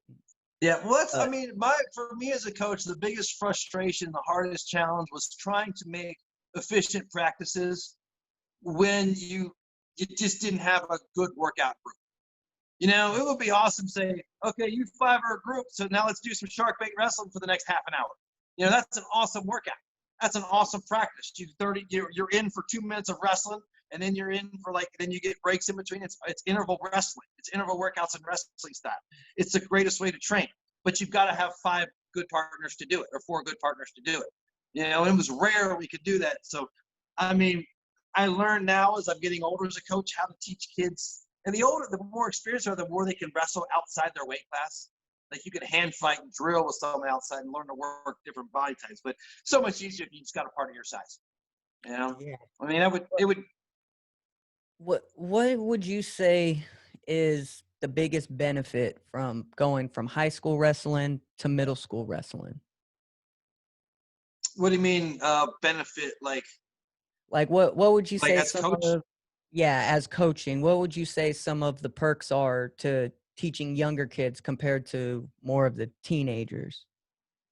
Yeah, well, I But mean, for me as a coach, the biggest frustration, the hardest challenge was trying to make efficient practices when you just didn't have a good workout group. You know, it would be awesome to say, okay, you five are a group, so now let's do some shark bait wrestling for the next half an hour. You know, that's an awesome workout. That's an awesome practice. You're in for 2 minutes of wrestling, and then you're in for then you get breaks in between. It's interval wrestling. It's interval workouts and wrestling style. It's the greatest way to train. But you've got to have 5 good partners to do it, or 4 good partners to do it. You know, it was rare we could do that. So, I mean, I learn now as I'm getting older as a coach how to teach kids. And the more experienced are, the more they can wrestle outside their weight class. Like you can hand fight and drill with someone outside and learn to work different body types. But so much easier if you just got a part of your size. You know, yeah. I mean, it would. What would you say is the biggest benefit from going from high school wrestling to middle school wrestling? What do you mean benefit? Like what would you Like say as some coach? of yeah, as coaching, what would you say some of the perks are to teaching younger kids compared to more of the teenagers?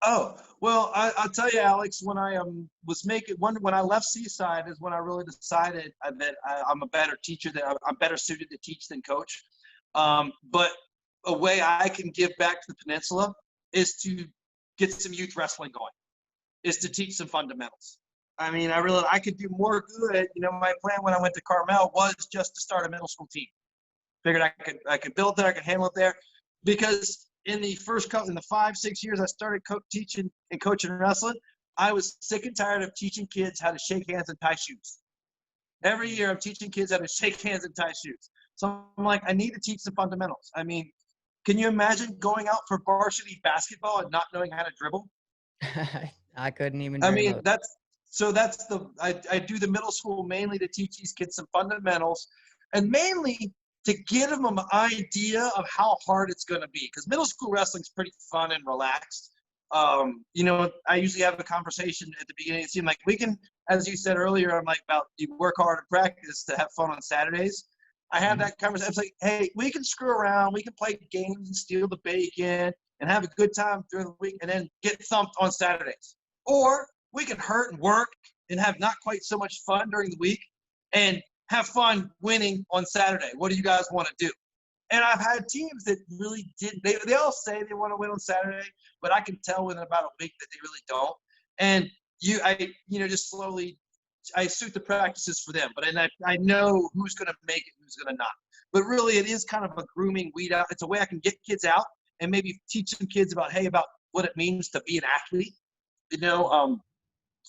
Oh, well, I'll tell you, Alex, when I was making when I left Seaside is when I really decided that I'm a better teacher, that I'm better suited to teach than coach. But a way I can give back to the peninsula is to get some youth wrestling going, is to teach some fundamentals. I mean, I could do more good. You know, my plan when I went to Carmel was just to start a middle school team. Figured I could build there, I could handle it there, because in the 5-6 years I started teaching and coaching wrestling, I was sick and tired of teaching kids how to shake hands and tie shoes. Every year I'm teaching kids how to shake hands and tie shoes. So I'm like, I need to teach the fundamentals. I mean, Can you imagine going out for varsity basketball and not knowing how to dribble? I couldn't even I dream mean, of. I do the middle school mainly to teach these kids some fundamentals, and mainly to give them an idea of how hard it's going to be. Because middle school wrestling's pretty fun and relaxed. I usually have a conversation at the beginning. It seemed like we can, as you said earlier, I'm like about you work hard and practice to have fun on Saturdays. I have Mhm. that conversation. It's like, hey, we can screw around, we can play games and steal the bacon and have a good time during the week, and then get thumped on Saturdays. Or we can hurt and work and have not quite so much fun during the week and have fun winning on Saturday. What do you guys want to do? And I've had teams that really did. They all say they want to win on Saturday, but I can tell within about a week that they really don't. And just slowly, I suit the practices for them. But I know who's going to make it, who's going to not. But really, it is kind of a grooming weed out. It's a way I can get kids out and maybe teach some kids about what it means to be an athlete.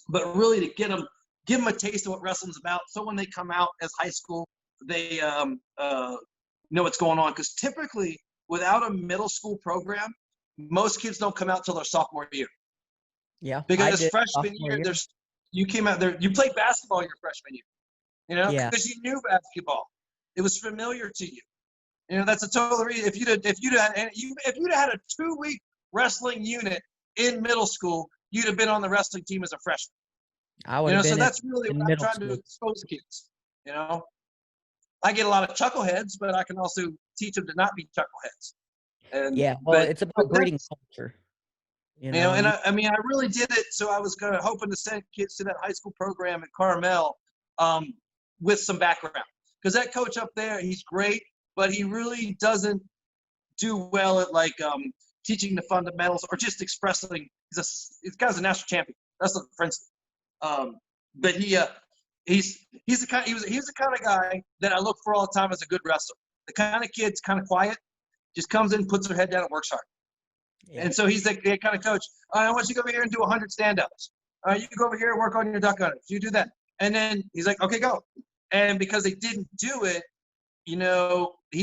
But really to give them a taste of what wrestling's about, so when they come out as high school, they know what's going on. Because typically, without a middle school program, most kids don't come out till their sophomore year. Yeah, I Because did freshman sophomore year, year. you came out there, you played basketball your freshman year, Yeah, because you knew basketball. It was familiar to you. That's a total reason. If you'd had a 2-week wrestling unit in middle school, you'd have been on the wrestling team as a freshman. I would have So been that's really what in I'm middle trying to school. expose the kids. I get a lot of chuckleheads, but I can also teach them to not be chuckleheads. And Yeah, well, but it's but about breeding that's culture. and You I mean I really did it. So I was hoping to send kids to that high school program at Carmel, with some background, because that coach up there, he's great, but he really doesn't do well at teaching the fundamentals or just expressing. This guy's a national champion. That's for instance. But he's the kind he was the kind of guy that I look for all the time as a good wrestler. The kind of kid's kind of quiet, just comes in, puts their head down, and works hard. yeah, And so he's the kind of coach. I want you to go over here and do 100 stand-ups. You can go over here and work on your duck hunters. You do that, and then he's like, okay, go. And because they didn't do it, he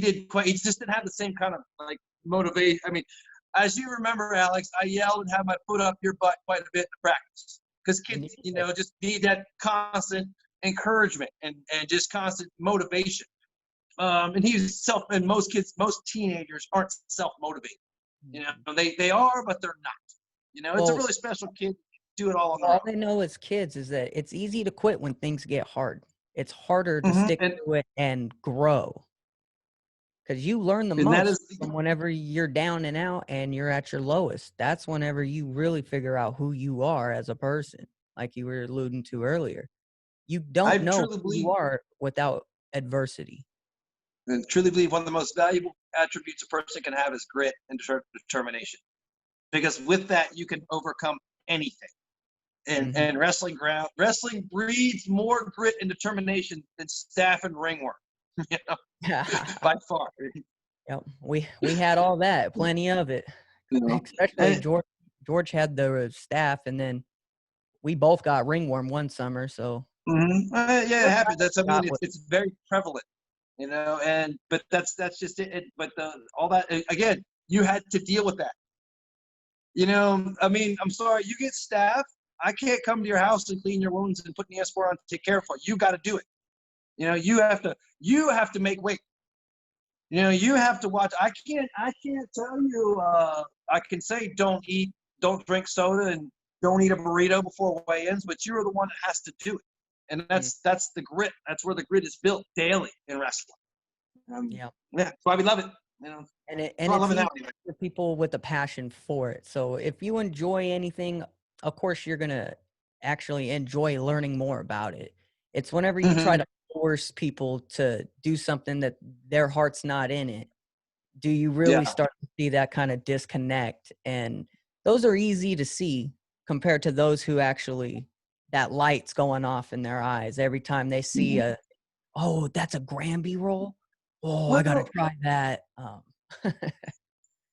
didn't quite. He just didn't have the same kind of motivation. I mean, as you remember, Alex, I yelled and had my foot up your butt quite a bit in practice, because you kids, need it. just need that constant encouragement and just constant motivation. And most teenagers aren't self-motivated. They are, but they're not. It's a Well, really special kid. Do it all on their all they know as kids is that it's easy to quit when things get hard. It's harder to own. stick to it and grow, because you learn the And that most is from whenever you're down and out and you're at your lowest. That's whenever you really figure out who you are as a person, like you were alluding to earlier. You I don't know truly who you believe are without adversity. and truly believe one of the most valuable attributes a person can have is grit and determination. Because with that, you can overcome anything. Mhm. And wrestling breeds more grit and determination than staff and ringworm, you know, by far. Yep, we had all that, plenty of it. You know, Especially and George had the staff, and then we both got ringworm one summer, so yeah, it what happens. I mean, got was it's very prevalent, and but that's just it. But all that again, you had to deal with that. I mean, I'm sorry, you get staff. I can't come to your house and clean your wounds and put Neosporin on to take care of it. You got to do it. You have to make weight. You have to watch. I can't tell you. I can say don't drink soda, and don't eat a burrito before weigh-ins, but you're the one that has to do it, and mm, that's the grit. That's where the grit is built daily in wrestling. yeah, Yeah, that's why we love it. That's and why I it's love it easy now. Anyway. for people with a passion for it. So if you enjoy anything, of course you're gonna actually enjoy learning more about it. It's whenever you try Mm-hmm. to force people to do something that their heart's not in it, do you really Yeah. start to see that kind of disconnect? And those are easy to see compared to those who actually that light's going off in their eyes every time they see Mhm. oh, that's a Granby roll. Oh, I gotta Well, try that.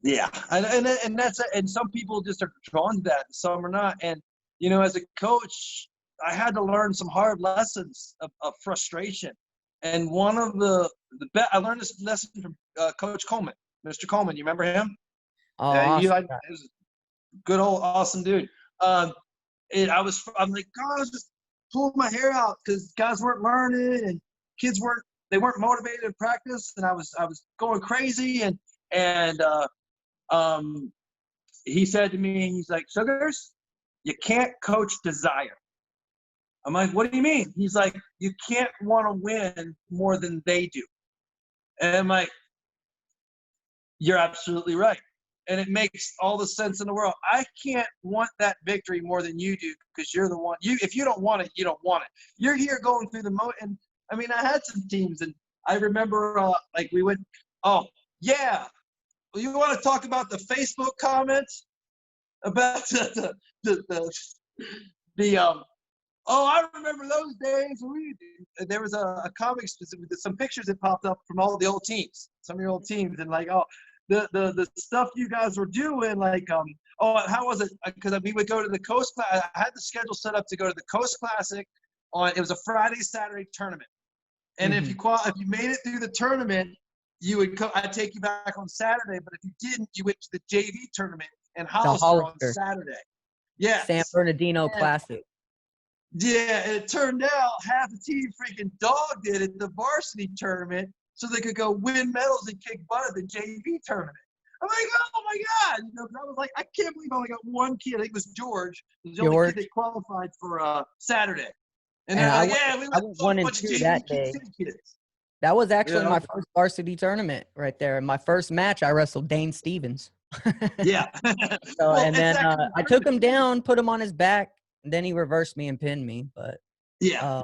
yeah, and some people just are drawn to that, and some are not. And as a coach, I had to learn some hard lessons of frustration. And one of I learned this lesson from Coach Coleman. Mr. Coleman. You remember him? Oh, He awesome. like he was a good old awesome dude. And I'm like, God, I was just pulling my hair out because guys weren't learning and kids weren't motivated in practice, and I was going crazy. And he said to me, he's like, Shugars, you can't coach desire. I'm like, what do you mean? He's like, you can't want to win more than they do. And I'm like, you're absolutely right. And it makes all the sense in the world. I can't want that victory more than you do because you're the one. If you don't want it, you don't want it. You're here going through and I mean, I had some teams, and I remember like we went, oh yeah, you want to talk about the Facebook comments about the oh, I remember those days. There was a comic specific, some pictures that popped up from all the old teams, some of your old teams, and like, oh, the stuff you guys were doing, like, oh, how was it? Because we would go to the Coast Class. I had the schedule set up to go to the Coast Classic it was a Friday, Saturday tournament. And if you made it through the tournament, you would come. I'd take you back on Saturday, but if you didn't, you went to the JV tournament in Hollister on Saturday. Yeah, San Bernardino Classic. Yeah, and it turned out half the team freaking dogged it at the varsity tournament so they could go win medals and kick butt at the JV tournament. I'm like, oh my God. I was like, I can't believe I only got one kid. I think it was George. It was the only kid that qualified for Saturday. And they're like, yeah, we went 1 and 2 that day. Kids. That was actually my first varsity tournament right there. In my first match, I wrestled Dane Stevens. Yeah. So, and then I took him down, put him on his back, and then he reversed me and pinned me. But no,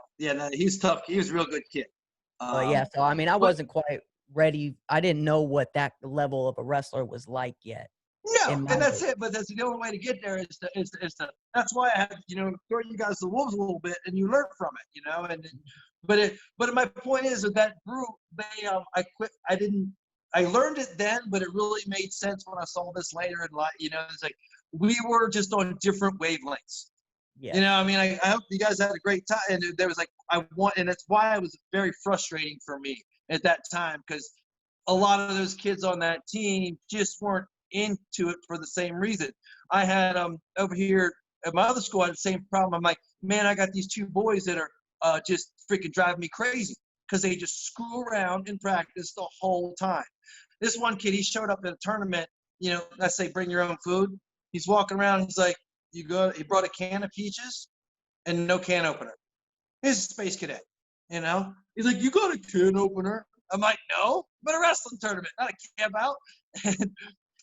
he's tough. He was a real good kid. But yeah, so I mean, I wasn't quite ready. I didn't know what that level of a wrestler was like yet. No, and that's it. But that's the only way to get there is to. That's why I had throw you guys the wolves a little bit, and you learn from it, And but my point is that group, I quit. I learned it then, but it really made sense when I saw this later in life. It's like we were just on different wavelengths. Yeah. I mean, I hope you guys had a great time. And there was like, and that's why it was very frustrating for me at that time, because a lot of those kids on that team just weren't into it for the same reason. I had over here at my other school, I had the same problem. I'm like, man, I got these two boys that are just freaking driving me crazy because they just screw around in practice the whole time. This one kid, he showed up at a tournament, I say, bring your own food. He's walking around, he's like, he brought a can of peaches and no can opener. He's a space cadet, He's like, you got a can opener? I'm like, no, but a wrestling tournament, not a camp out.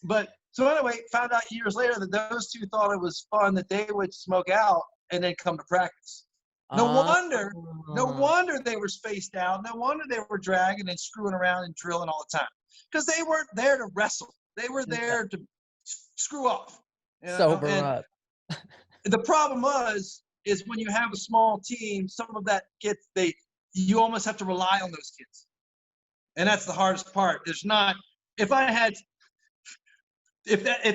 But so anyway, found out years later that those two thought it was fun that they would smoke out and then come to practice. No wonder they were spaced out. No wonder they were dragging and screwing around and drilling all the time, because they weren't there to wrestle. They were there to screw off. Sober up. The problem is when you have a small team, some of that you almost have to rely on those kids, and that's the hardest part. There's not. If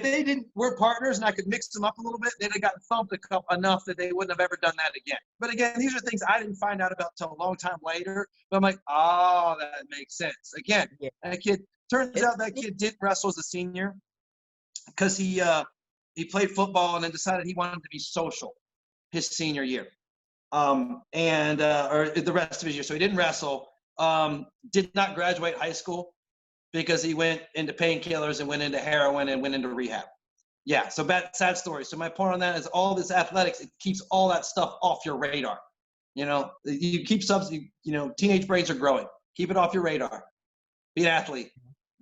they were partners and I could mix them up a little bit, they'd have gotten thumped enough that they wouldn't have ever done that again. But again, these are things I didn't find out about till a long time later. But I'm like, oh, that makes sense. Again, that kid turns out that kid did wrestle as a senior because he played football and then decided he wanted to be social his senior year, or the rest of his year. So he didn't wrestle. Did not graduate high school because he went into painkillers and went into heroin and went into rehab. Yeah, so sad story. So my point on that is all this athletics, it keeps all that stuff off your radar. You keep teenage brains are growing. Keep it off your radar. Be an athlete.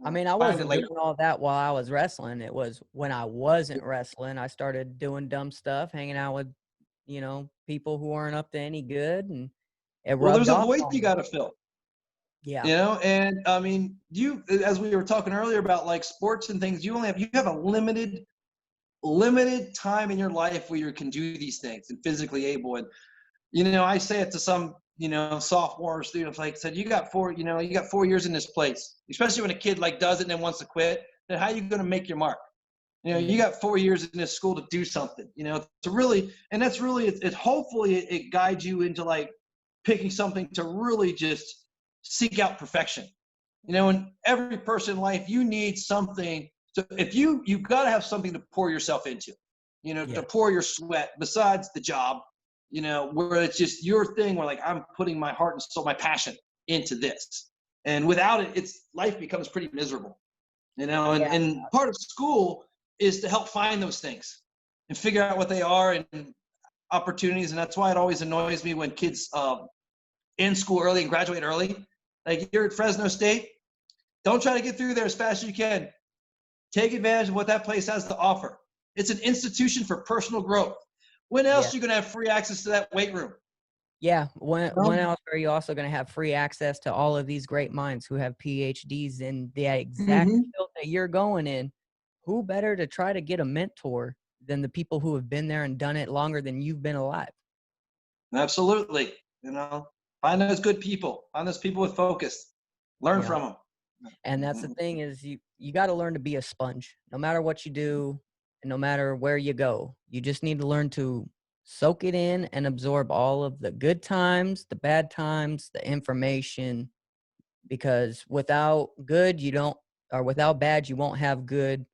I mean, I wasn't doing all that while I was wrestling. It was when I wasn't wrestling, I started doing dumb stuff, hanging out with, people who weren't up to any good, and it rubbed off. Well, there's a void you got to fill. Yeah. And I mean, as we were talking earlier about like sports and things, you have a limited time in your life where you can do these things and physically able. And, I say it to some, sophomore students, like I said, you got 4 years in this place, especially when a kid like does it and then wants to quit. Then how are you going to make your mark? You got 4 years in this school to do something, to really, and that's really, hopefully it guides you into like picking something to really just seek out perfection, You know, in every person in life, you need something to, if you've got to have something to pour yourself into, you know, to Yeah. pour your sweat besides the job, you know, where it's just your thing where like I'm putting my heart and soul, my passion into this. And without it, it's life becomes pretty miserable, you know, Yeah. and part of school is to help find those things and figure out what they are and opportunities. And that's why it always annoys me when kids in school early and graduate early. Like you're at Fresno State, don't try to get through there as fast as you can. Take advantage of what that place has to offer. It's an institution for personal growth. When Yeah. else are you going to have free access to that weight room? Yeah. When No. else are you also going to have free access to all of these great minds who have PhDs in the exact Mm-hmm. field that you're going in? Who better to try to get a mentor than the people who have been there and done it longer than you've been alive? Absolutely. You know, find those good people. Find those people with focus. Learn Yeah. from them. And that's the thing is you got to learn to be a sponge. No matter what you do and no matter where you go, you just need to learn to soak it in and absorb all of the good times, the bad times, the information, because without good, you don't, or without bad, you won't have good.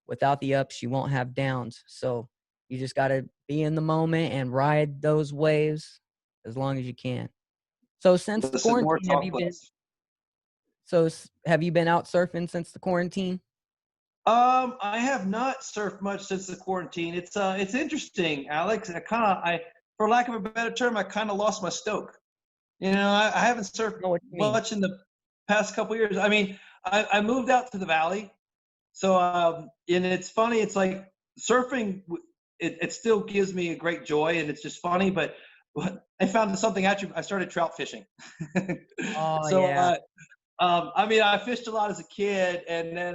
Without the ups, you won't have downs. So you just got to be in the moment and ride those waves as long as you can. So since the Listen more, quarantine, talk less. have you been out surfing since the quarantine? I have not surfed much since the quarantine. It's interesting, Alex. For lack of a better term, I kind of lost my stoke. You know, I haven't surfed Know what you mean? much in the past couple years. I mean, I moved out to the valley, so and it's funny. It's like surfing. It still gives me a great joy, and it's just funny. But I found something actually. I started trout fishing. Oh so yeah. I mean, I fished a lot as a kid, and then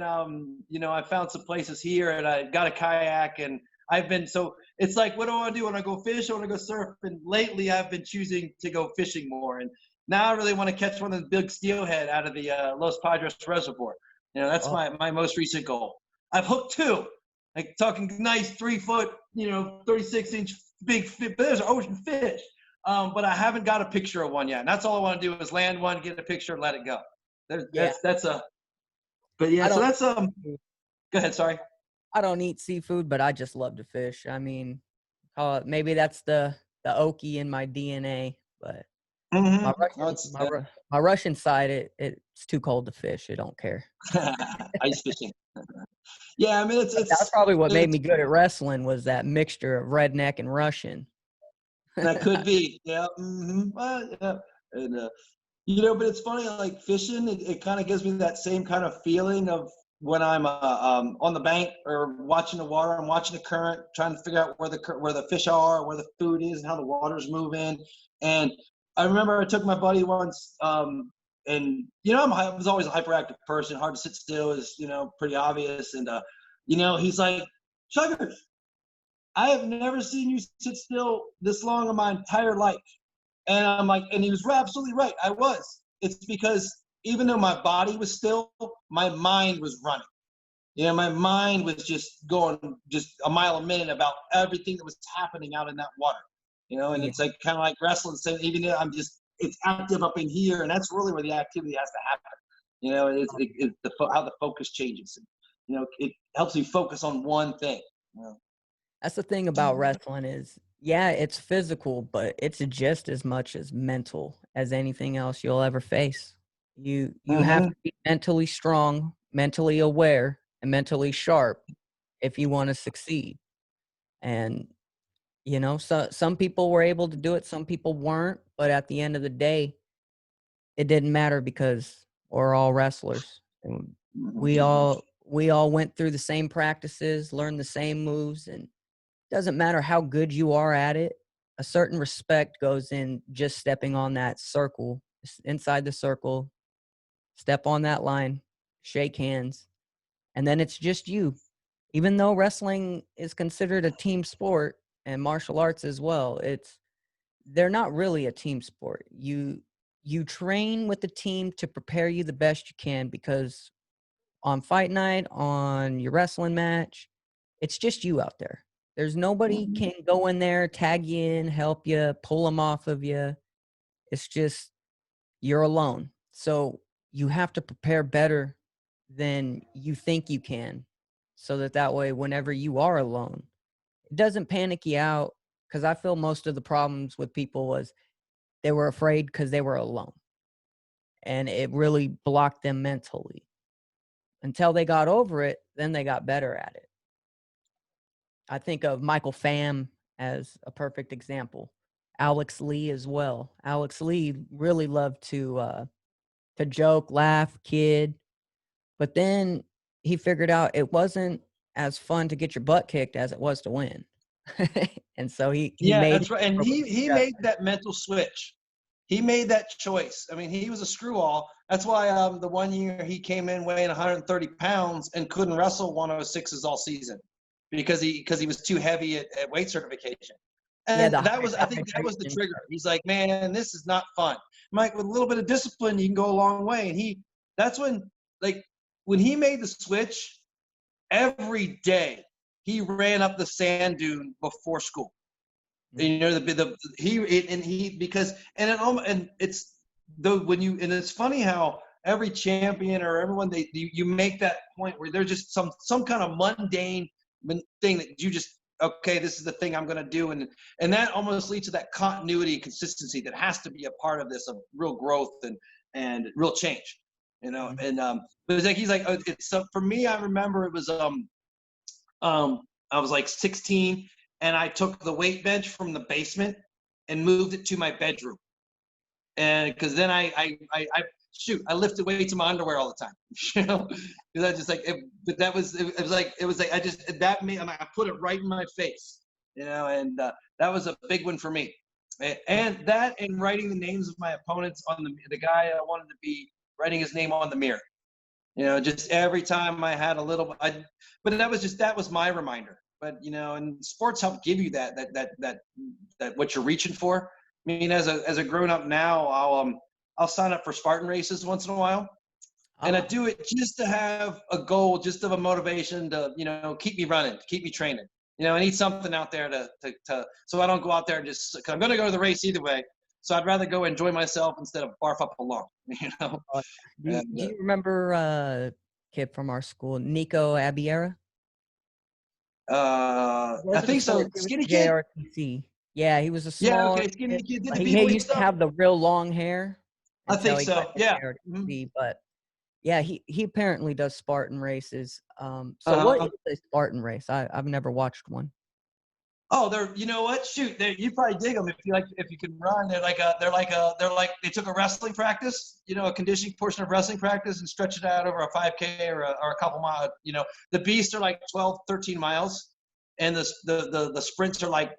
you know, I found some places here, and I got a kayak, and I've been so. It's like, what do I want to do? When I go fish? I want to go surf. And lately, I've been choosing to go fishing more, and now I really want to catch one of the big steelhead out of the Los Padres Reservoir. You know, that's Oh, my most recent goal. I've hooked two, like talking nice 3 foot, you know, 36-inch big fish. But there's ocean fish. But I haven't got a picture of one yet. And that's all I want to do is land one, get a picture, and let it go. yeah. That's a. But yeah, I so don't that's Go ahead. Sorry. I don't eat seafood, but I just love to fish. I mean, maybe that's the Okie in my DNA, but my Mm-hmm. Russian my Russian side, it's too cold to fish. I don't care. Ice fishing. Yeah, I mean But that's probably what made it's me good at wrestling was that mixture of redneck and Russian. that could be, yeah. Yeah. And you know, but it's funny, like fishing, it kind of gives me that same kind of feeling of when I'm on the bank or watching the water. I'm watching the current, trying to figure out where the fish are, where the food is, and how the water's moving. And I remember I took my buddy once, and you know, I was always a hyperactive person. Hard to sit still is, you know, pretty obvious. And you know, he's like, Shugars, I have never seen you sit still this long in my entire life. And I'm like, and he was absolutely right. I was. It's because even though my body was still, my mind was running. You know, my mind was just going just a mile a minute about everything that was happening out in that water. You know, and Yeah. it's like kind of like wrestling. So even though it's active up in here, and that's really where the activity has to happen. You know, how the focus changes. You know, it helps you focus on one thing. You know? That's the thing about wrestling is, yeah, it's physical, but it's just as much as mental as anything else you'll ever face. You have Mm-hmm. to be mentally strong, mentally aware, and mentally sharp if you want to succeed. And you know, so some people were able to do it, some people weren't, but at the end of the day, it didn't matter because we're all wrestlers. And we all went through the same practices, learned the same moves, and doesn't matter how good you are at it, a certain respect goes in just stepping on that circle, inside the circle, step on that line, shake hands, and then it's just you. Even though wrestling is considered a team sport and martial arts as well, they're not really a team sport. You train with the team to prepare you the best you can because on fight night, on your wrestling match, it's just you out there. There's nobody Mm-hmm. can go in there, tag you in, help you, pull them off of you. It's just you're alone. So you have to prepare better than you think you can, so that way, whenever you are alone, it doesn't panic you out. Because I feel most of the problems with people was they were afraid because they were alone, and it really blocked them mentally. Until they got over it, then they got better at it. I think of Michael Pham as a perfect example. Alex Lee as well. Alex Lee really loved to joke, laugh, kid, but then he figured out it wasn't as fun to get your butt kicked as it was to win. And so he Yeah, made that's it right. And more he made that mental switch. He made that choice. I mean, he was a screwball. That's why the one year he came in weighing 130 pounds and couldn't wrestle 106s all season because he was too heavy at weight certification. yeah, And the that was, I think that was the hydration trigger. part. He's like, man, this is not fun. Mike, with a little bit of discipline, you can go a long way. And that's when, like, when he made the switch, every day he ran up the sand dune before school. You know, because and it's the when you and it's funny how every champion or everyone you make that point where there's just some kind of mundane thing that you just, okay, this is the thing I'm going to do, and that almost leads to that continuity and consistency that has to be a part of this, of real growth and real change, you know. Mhm. And but it's like he's like, it's for me, I remember it was I was like 16, and I took the weight bench from the basement and moved it to my bedroom. And because then I lifted weights in my underwear all the time, you know, because I just like, but it was like I just that made I put it right in my face, you know, and that was a big one for me. And that and writing the names of my opponents on the guy I wanted to be, writing his name on the mirror. You know, just every time I had a little, but that was my reminder. But you know, and sports help give you that what you're reaching for. I mean, as a grown up now, I'll sign up for Spartan races once in a while, and I Ah, do it just to have a goal, just of a motivation to, you know, keep me running, keep me training. You know, I need something out there to so I don't go out there and just, cause I'm going to go to the race either way. So I'd rather go enjoy myself instead of barf up a lung. You know, oh, and do you remember kid from our school, Nico Abiera? He I wasn't a think so. sports, he was Skinny a kid. JRTC. Yeah, he was a Yeah. smaller Okay. Skinny kid, kid did but the he b-boy used to stuff. have the real long hair I until think he went so. to Yeah. Mhm. JRTC, but yeah, he apparently does Spartan races. So what Uh-huh. is a Spartan race? I've never watched one. Oh, you know what? Shoot, you probably dig them if you can run. They took a wrestling practice, you know, a conditioning portion of wrestling practice and stretch it out over a 5K or a couple miles. You know, the beasts are like 12, 13 miles, and the sprints are like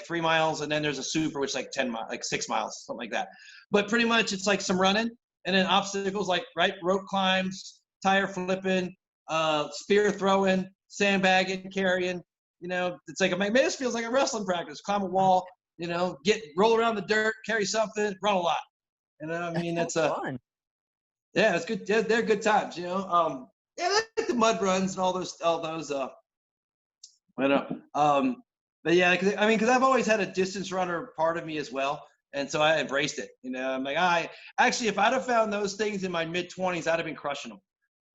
3 miles, and then there's a super which is like 10 miles, like 6 miles, something like that. But pretty much it's like some running, and then obstacles like rope climbs, tire flipping, spear throwing, sandbagging, carrying. You know, it's like, man, this feels like a wrestling practice. Climb a wall, you know, roll around the dirt, carry something, run a lot. You know, I That mean, sounds it's a fun. yeah, it's good. They're good times. You know, yeah, like the mud runs and all those. I know. But yeah, because I've always had a distance runner part of me as well, and so I embraced it. You know, I'm like, actually, if I'd have found those things in my mid-20s, I'd have been crushing them.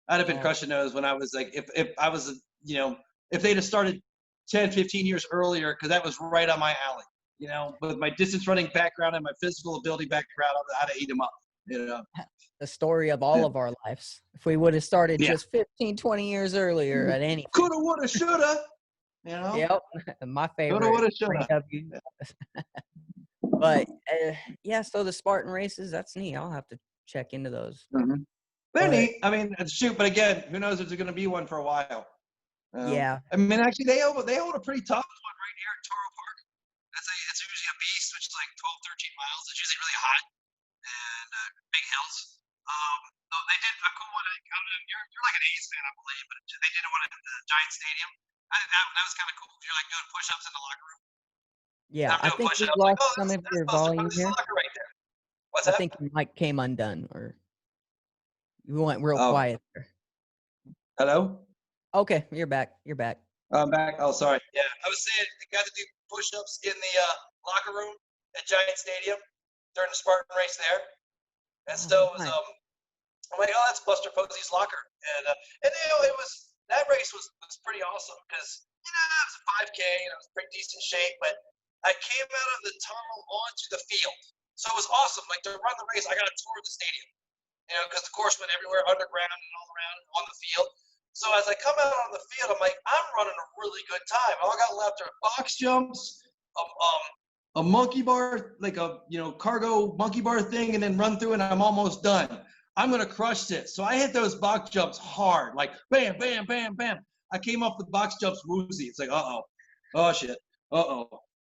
I'd have been Oh, crushing those when I was like, if I was, you know, if they'd have started 10, 15 years earlier, because that was right on my alley. You know, with my distance running background and my physical ability background, I'd have eat them up. You know, the story of yeah, all of our lives. If we would have started yeah. just 15, 20 years earlier at anything. Coulda, woulda, shoulda. You know, Yep. My coulda, favorite woulda, three shoulda. W's. But yeah, so the Spartan races, that's neat. I'll have to check into those. Mm-hmm. They're But neat. I mean, shoot, but again, who knows if there's going to be one for a while. yeah, I mean, actually, they hold a pretty tough one right here at Toro Park. It's usually a beast, which is like 12, 13 miles. It's usually really hot and big hills. So they did a cool one. You're like an A's fan, I believe, but they did one at the Giant Stadium. That was kind of cool. You're like doing push-ups in the locker room. And yeah. I'm I doing think we push-ups. Like, lost oh, some of that's your Buster volume Posey's here. locker right there. What's I that? think your mic came undone, or you went real Oh, quiet there. hello. Okay, you're back. You're back. I'm back. Oh, sorry. Yeah, I was saying I got to do push-ups in the locker room at Giant Stadium during the Spartan race there, and Oh, so it was nice. I'm like, oh, that's Buster Posey's locker. And it was, that race was pretty awesome because, it was a 5K and I was in pretty decent shape, but I came out of the tunnel onto the field. So it was awesome. Like to run the race, I got a tour of the stadium, because the course went everywhere, underground and all around on the field. So as I come out on the field, I'm like, I'm running a really good time. All I got left are box jumps, a monkey bar, like a cargo monkey bar thing, and then run through, and I'm almost done. I'm gonna crush this. So I hit those box jumps hard, like bam, bam, bam, bam. I came off the box jumps woozy. It's like, oh shit,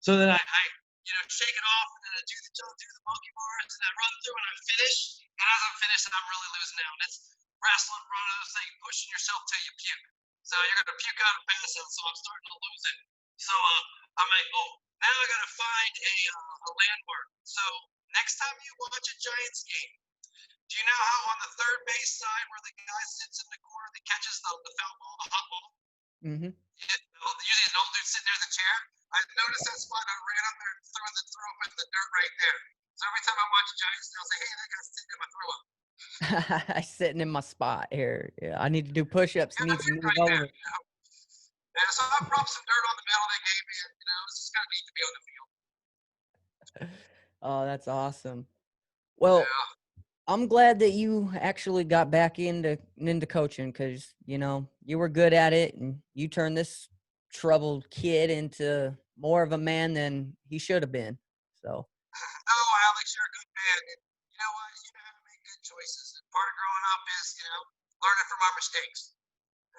So then I shake it off, and then I do the monkey bars, and I run through, and I finish. And as I'm finished, I'm really losing out. It's wrestling, running this thing, pushing yourself till you puke. So you're gonna puke out and pass out. So I'm starting to lose it. So I'm like, oh, now I gotta find a landmark. So next time you watch a Giants game, do you know how on the third base side where the guy sits in the corner that catches the foul ball, the hot ball? Mm-hmm. Usually an old dude sitting there in the chair. I noticed that spot. I ran up there and threw up in the dirt right there. So every time I watch a Giants, I'll say, hey, that guy's sitting in my throw up. Sitting in my spot here. Yeah, I need to do push-ups. Yeah, Need to move right over. there. Yeah, so I dropped some dirt on the medal they gave me. It's just kind of neat to be on the field. Oh, that's awesome. Well, Yeah. I'm glad that you actually got back into coaching because you were good at it and you turned this troubled kid into more of a man than he should have been. So. Oh, Alex, you're a good man. And you know what? You know how to make good choices. And part of growing up is, learning from our mistakes.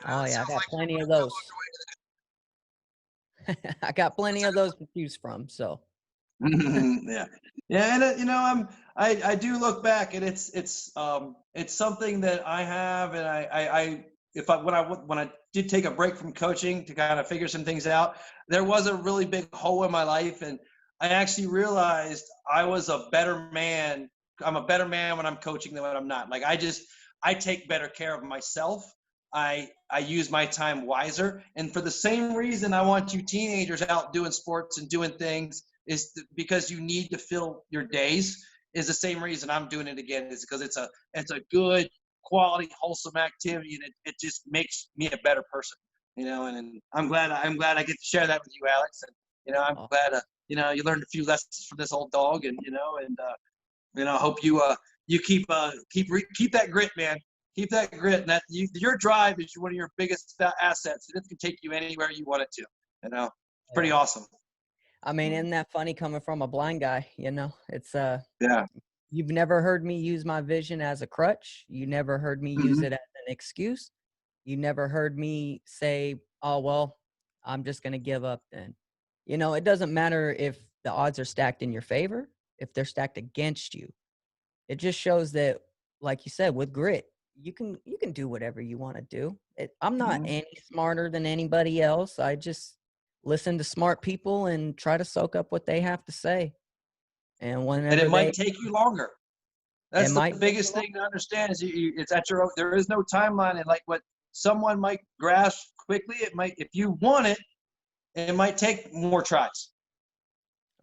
Oh It yeah, I sounds got like plenty you're of well those. on your way to that. I got plenty of those to choose from. So. Yeah, yeah, and I do look back, and it's something that I have, and when I did take a break from coaching to kind of figure some things out, there was a really big hole in my life, and I actually realized I was a better man. I'm a better man when I'm coaching than when I'm not. Like I take better care of myself. I use my time wiser, and for the same reason, I want you teenagers out doing sports and doing things because you need to fill your days. Is the same reason I'm doing it again, is because it's a good quality wholesome activity, and it just makes me a better person, and I'm glad I get to share that with you, Alex, and I'm glad you learned a few lessons from this old dog, and I hope you keep that grit, man. Keep that grit, and your drive is one of your biggest assets, and it can take you anywhere you want it to. It's pretty awesome. I mean, isn't that funny coming from a blind guy? It's Yeah. You've never heard me use my vision as a crutch. You never heard me use it as an excuse. You never heard me say, "Oh well, I'm just going to give up." Then, it doesn't matter if the odds are stacked in your favor, if they're stacked against you. It just shows that, like you said, with grit, you can do whatever you want to do. I'm not any smarter than anybody else. I just listen to smart people and try to soak up what they have to say. And And it might take you longer. That's the biggest thing to understand is it's at your own. There is no timeline, and like what someone might grasp quickly, it might, if you want it, it might take more tries.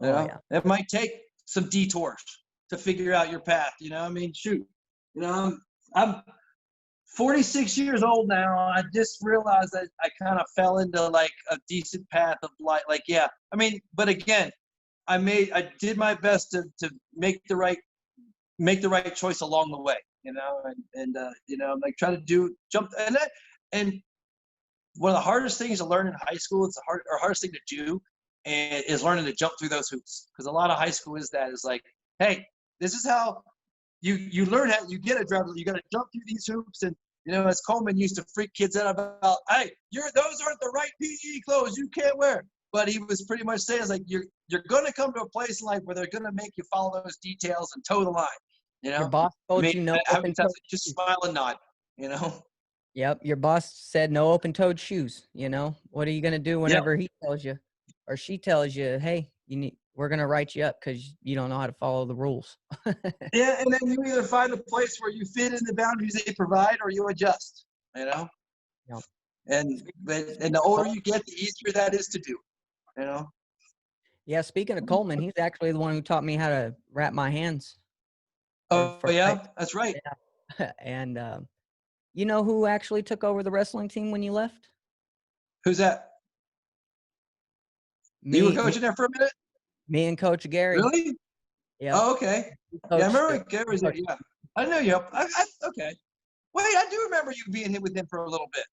Yeah. It might take some detours to figure out your path. I mean, shoot, I'm 46 years old now. I just realized that I kind of fell into like a decent path of life. Like, yeah, I mean, but again, I did my best to make the right choice along the way, and like try to jump, and one of the hardest things to learn in high school, it's hardest thing to do, is learning to jump through those hoops, because a lot of high school is like, hey, this is how you learn how you get a driver. You got to jump through these hoops, and as Coleman used to freak kids out about, hey, those aren't the right PE clothes, you can't wear. But he was pretty much saying, like, you're going to come to a place in life where they're going to make you follow those details and toe the line. Your boss told you no open-toed shoes. Just smile and nod. Yep, your boss said no open-toed shoes. What are you going to do whenever he tells you, or she tells you, hey, we're going to write you up because you don't know how to follow the rules. Yeah, and then you either find a place where you fit in the boundaries they provide, or you adjust. Yep. And the older you get, the easier that is to do. Yeah, speaking of Coleman, he's actually the one who taught me how to wrap my hands. Oh, yeah? That's right. And you know who actually took over the wrestling team when you left? Who's that? You were Me, me, coaching there for a minute? me and Coach Gary. Really? Yep. Oh, okay. Yeah, I Coached, remember Gary was there. coached. Yeah, I know you. Okay. Wait, I do remember you being hit with him for a little bit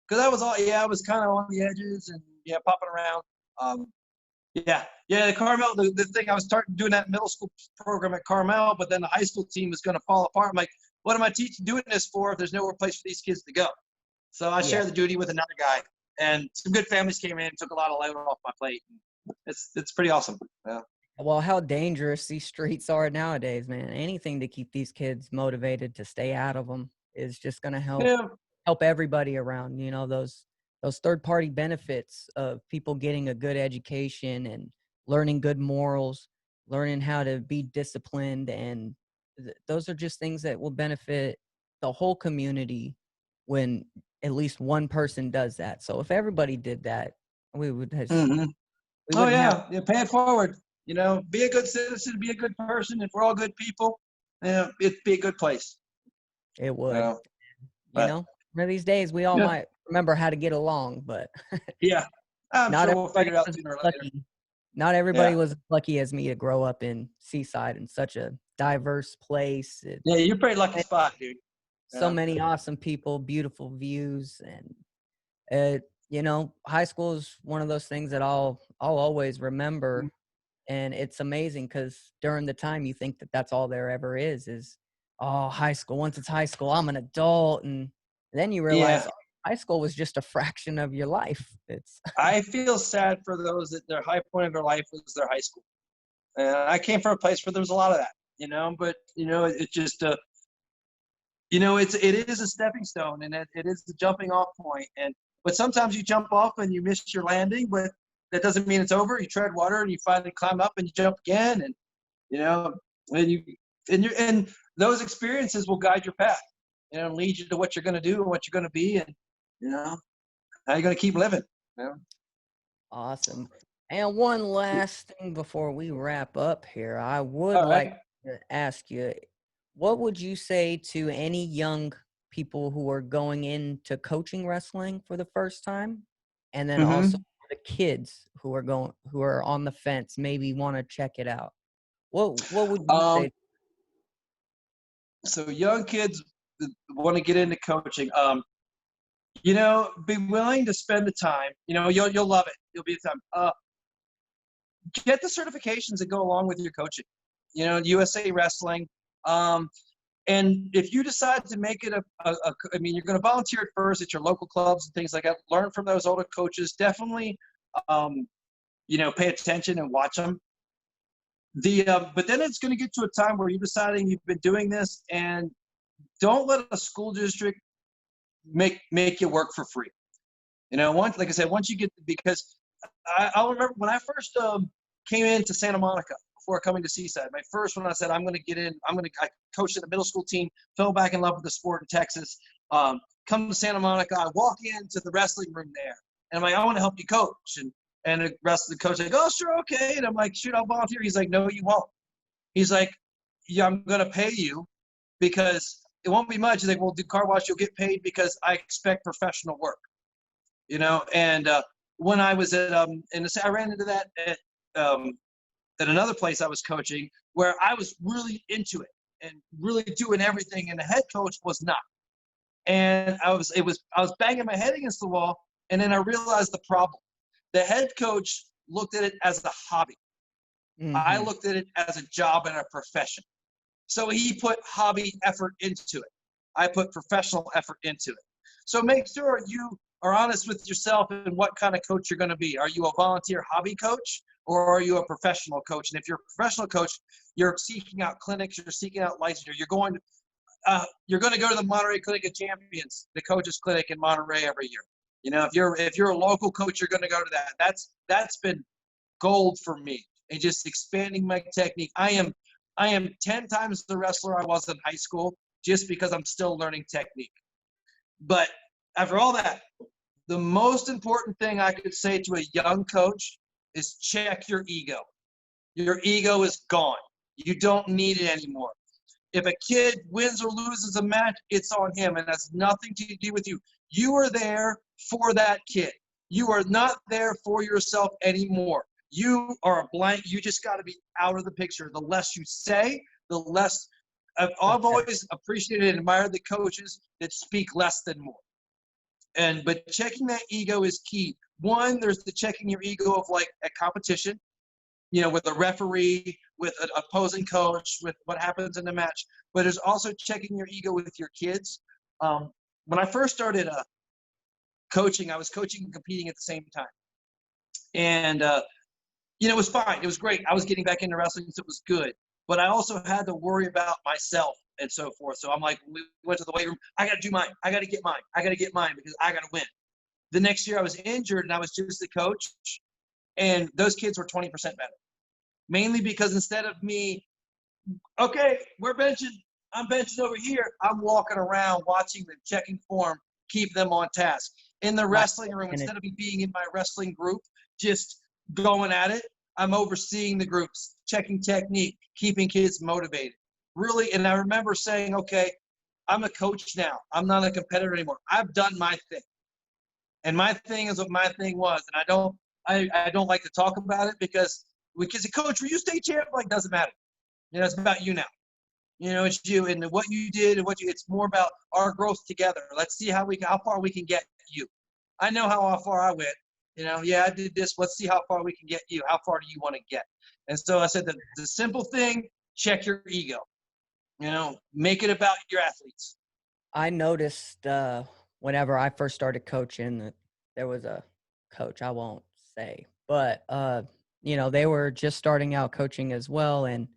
because I was all I was kind of on the edges and popping around. Um, yeah. The Carmel, the thing I was starting doing that middle school program at Carmel, but then the high school team was going to fall apart. I'm like, what am I doing this for if there's nowhere place for these kids to go? So I Yeah. shared the duty with another guy, and some good families came in, took a lot of load off my plate. It's pretty awesome. Yeah. Well, how dangerous these streets are nowadays, man. Anything to keep these kids motivated to stay out of them is just going to Yeah. help everybody around. You know, those third party benefits of people getting a good education and learning good morals, learning how to be disciplined, and those are just things that will benefit the whole community when at least one person does that. So if everybody did that, we would have, Mm-hmm. we Oh wouldn't have pay it forward. Be a good citizen, be a good person. If we're all good people, it'd be a good place. it You would. know, You but know, one of these days we all yeah, might remember how to get along, but yeah. I'm not sure we'll everybody figure it out was sooner or later. lucky. Not everybody Yeah, was as lucky as me to grow up in Seaside in such a diverse place. yeah. You're a pretty lucky spot, dude. So Yeah. many awesome people, beautiful views, and you know, high school is one of those things that I'll always remember. And it's amazing because during the time you think that that's all there ever is oh, high school. Once it's high school, I'm an adult, and then you realize Yeah. high school was just a fraction of your life. It's I feel sad for those that their high point of their life was their high school. And I came from a place where there was a lot of that, but it just it is a stepping stone, and it is the jumping off point. But sometimes you jump off and you miss your landing, but that doesn't mean it's over. You tread water and you finally climb up and you jump again, and you know, and those experiences will guide your path, and lead you to what you're going to do and what you're going to be, and you know how you're going to keep living. You know? awesome. And one last thing before we wrap up here, I would All right. like to ask you, what would you say to any young people who are going into coaching wrestling for the first time? And then also Mm-hmm. the kids who are on the fence, maybe want to check it out. What would you Um, say? so young kids that want to get into coaching, be willing to spend the time. You'll love it. You'll be the time. Get the certifications that go along with your coaching. USA Wrestling. And if you decide to make it you're going to volunteer at first at your local clubs and things like that. Learn from those older coaches. Definitely, pay attention and watch them. But then it's going to get to a time where you're deciding you've been doing this, and don't let a school district make you work for free. Like I said, once you get, because I'll remember when I first came into Santa Monica before coming to Seaside. My first one, I said, I coached in the middle school team, fell back in love with the sport in Texas. Come to Santa Monica, I walk into the wrestling room there, and I'm like, I want to help you coach. And the rest of the coach like, oh, sure, okay. And I'm like, shoot, I'll volunteer. He's like, no, you won't. He's like, yeah, I'm going to pay you because it won't be much. He's like, well, do car wash, you'll get paid because I expect professional work. And when I was at I ran into that at another place I was coaching where I was really into it and really doing everything, and the head coach was not. And I was banging my head against the wall, and then I realized the problem. The head coach looked at it as a hobby. I Mm-hmm. looked at it as a job and a profession. So he put hobby effort into it. I put professional effort into it. So make sure you are honest with yourself and what kind of coach you're going to be. Are you a volunteer hobby coach, or are you a professional coach? And if you're a professional coach, you're seeking out clinics, you're seeking out licensure. You're going to go to the Monterey Clinic of Champions, the coaches clinic in Monterey every year. If you're a local coach, you're going to go to that. That's been gold for me, and just expanding my technique. I am 10 times the wrestler I was in high school, just because I'm still learning technique. But after all that, the most important thing I could say to a young coach is check your ego. Your ego is gone. You don't need it anymore. If a kid wins or loses a match, it's on him, and that's nothing to do with you. You are there for that kid. You are not there for yourself anymore. You are a blank. You just got to be out of the picture. The less you say, the less. I've always appreciated and admired the coaches that speak less than more. But checking that ego is key. One, there's the checking your ego of like a competition, with a referee, with an opposing coach, with what happens in the match. But there's also checking your ego with your kids. When I first started coaching, I was coaching and competing at the same time. And, it was fine. It was great. I was getting back into wrestling, so it was good. But I also had to worry about myself and so forth. So I'm like, we went to the weight room. I got to do mine. I got to get mine. I got to get mine because I got to win. The next year I was injured and I was just the coach. And those kids were 20% better. Mainly because instead of me, okay, we're benching. I'm benching over here. I'm walking around, watching them, checking form, keep them on task. In the wrestling room, instead of me being in my wrestling group, just going at it, I'm overseeing the groups, checking technique, keeping kids motivated. Really, and I remember saying, okay, I'm a coach now. I'm not a competitor anymore. I've done my thing. And my thing is what my thing was. And I don't like to talk about it because a coach, were you state champ? Like, doesn't matter. It's about you now. It's you and what you did and it's more about our growth together. Let's see how far we can get you. I know how far I went. I did this. Let's see how far we can get you. How far do you want to get? And so I said the simple thing, check your ego. Make it about your athletes. I noticed whenever I first started coaching that there was a coach, I won't say, but they were just starting out coaching as well, and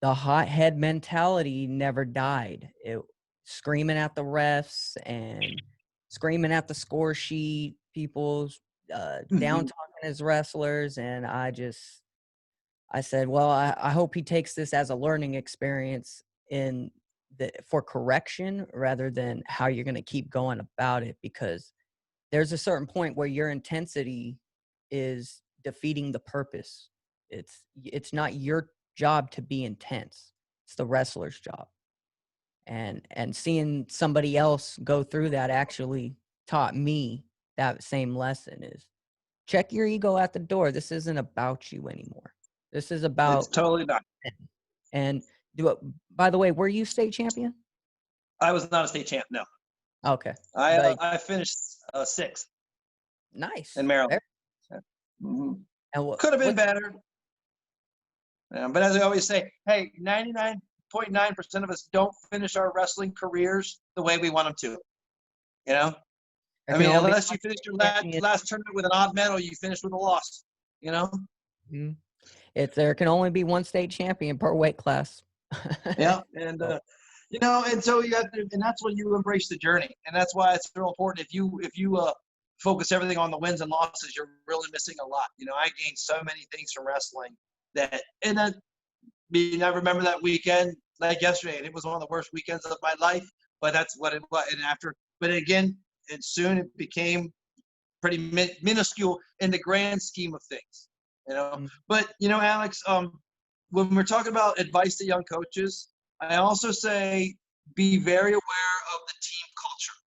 the hothead mentality never died. It screaming at the refs and screaming at the score sheet, people down talking his wrestlers, and I said, well, I hope he takes this as a learning experience for correction rather than how you're going to keep going about it, because there's a certain point where your intensity is defeating the purpose. It's not your job to be intense. It's the wrestler's job. And seeing somebody else go through that actually taught me that same lesson is check your ego at the door. This isn't about you anymore. This is about. It's totally not. And by the way, were you state champion? I was not a state champ. No. Okay. I finished sixth. Nice. In Maryland. Mm-hmm. And could have been better. But as I always say, hey, 99.9% of us don't finish our wrestling careers the way we want them to. Unless you finish your last tournament with an odd medal, you finish with a loss. Mm-hmm. There can only be one state champion per weight class. Yeah, and and so you have to, and that's when you embrace the journey, and that's why it's real important. If you focus everything on the wins and losses, you're really missing a lot. I gained so many things from wrestling I remember that weekend like yesterday, and it was one of the worst weekends of my life. But that's what it was. But again, and soon it became pretty minuscule in the grand scheme of things. Mm-hmm. But Alex, when we're talking about advice to young coaches, I also say be very aware of the team culture.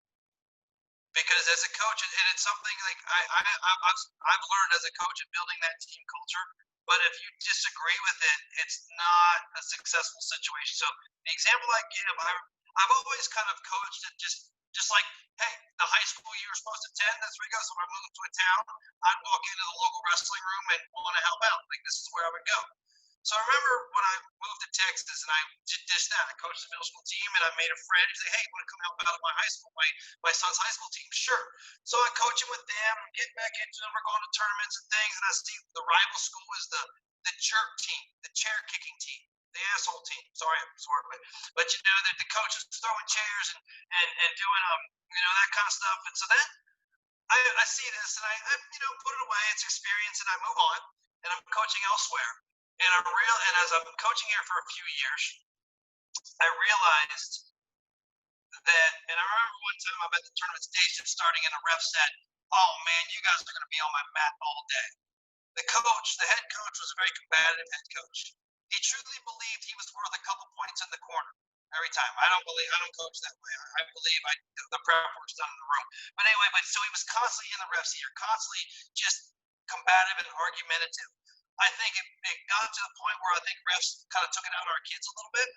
Because as a coach, and it's something like I've learned as a coach in building that team culture, but if you disagree with it, it's not a successful situation. So the example I give, I've always kind of coached it just like, hey, the high school you were supposed to attend, that's where you go. So when I moved to a town, I'd walk into the local wrestling room and want to help out. Like, this is where I would go. So I remember when I moved to Texas and I did that. I coached the middle school team and I made a friend. He's like, hey, you want to come help out at my high school, my son's high school team? Sure. So I coach him with them, getting back into them, we're going to tournaments and things. And I see the rival school is the jerk team, the chair kicking team, the asshole team. Sorry, but the coach is throwing chairs and doing that kind of stuff. And so then I see this and I put it away. It's experience and I move on and I'm coaching elsewhere. And as I'm coaching here for a few years, I realized that, and I remember one time I'm at the tournament station starting and a ref said, oh man, you guys are going to be on my mat all day. The head coach was a very competitive head coach. He truly believed he was worth a couple points in the corner. time. I don't coach that way. I believe the prep work's done in the room. But anyway, so he was constantly in the ref seat, or constantly just combative and argumentative. I think it got to the point where I think refs kind of took it out on our kids a little bit.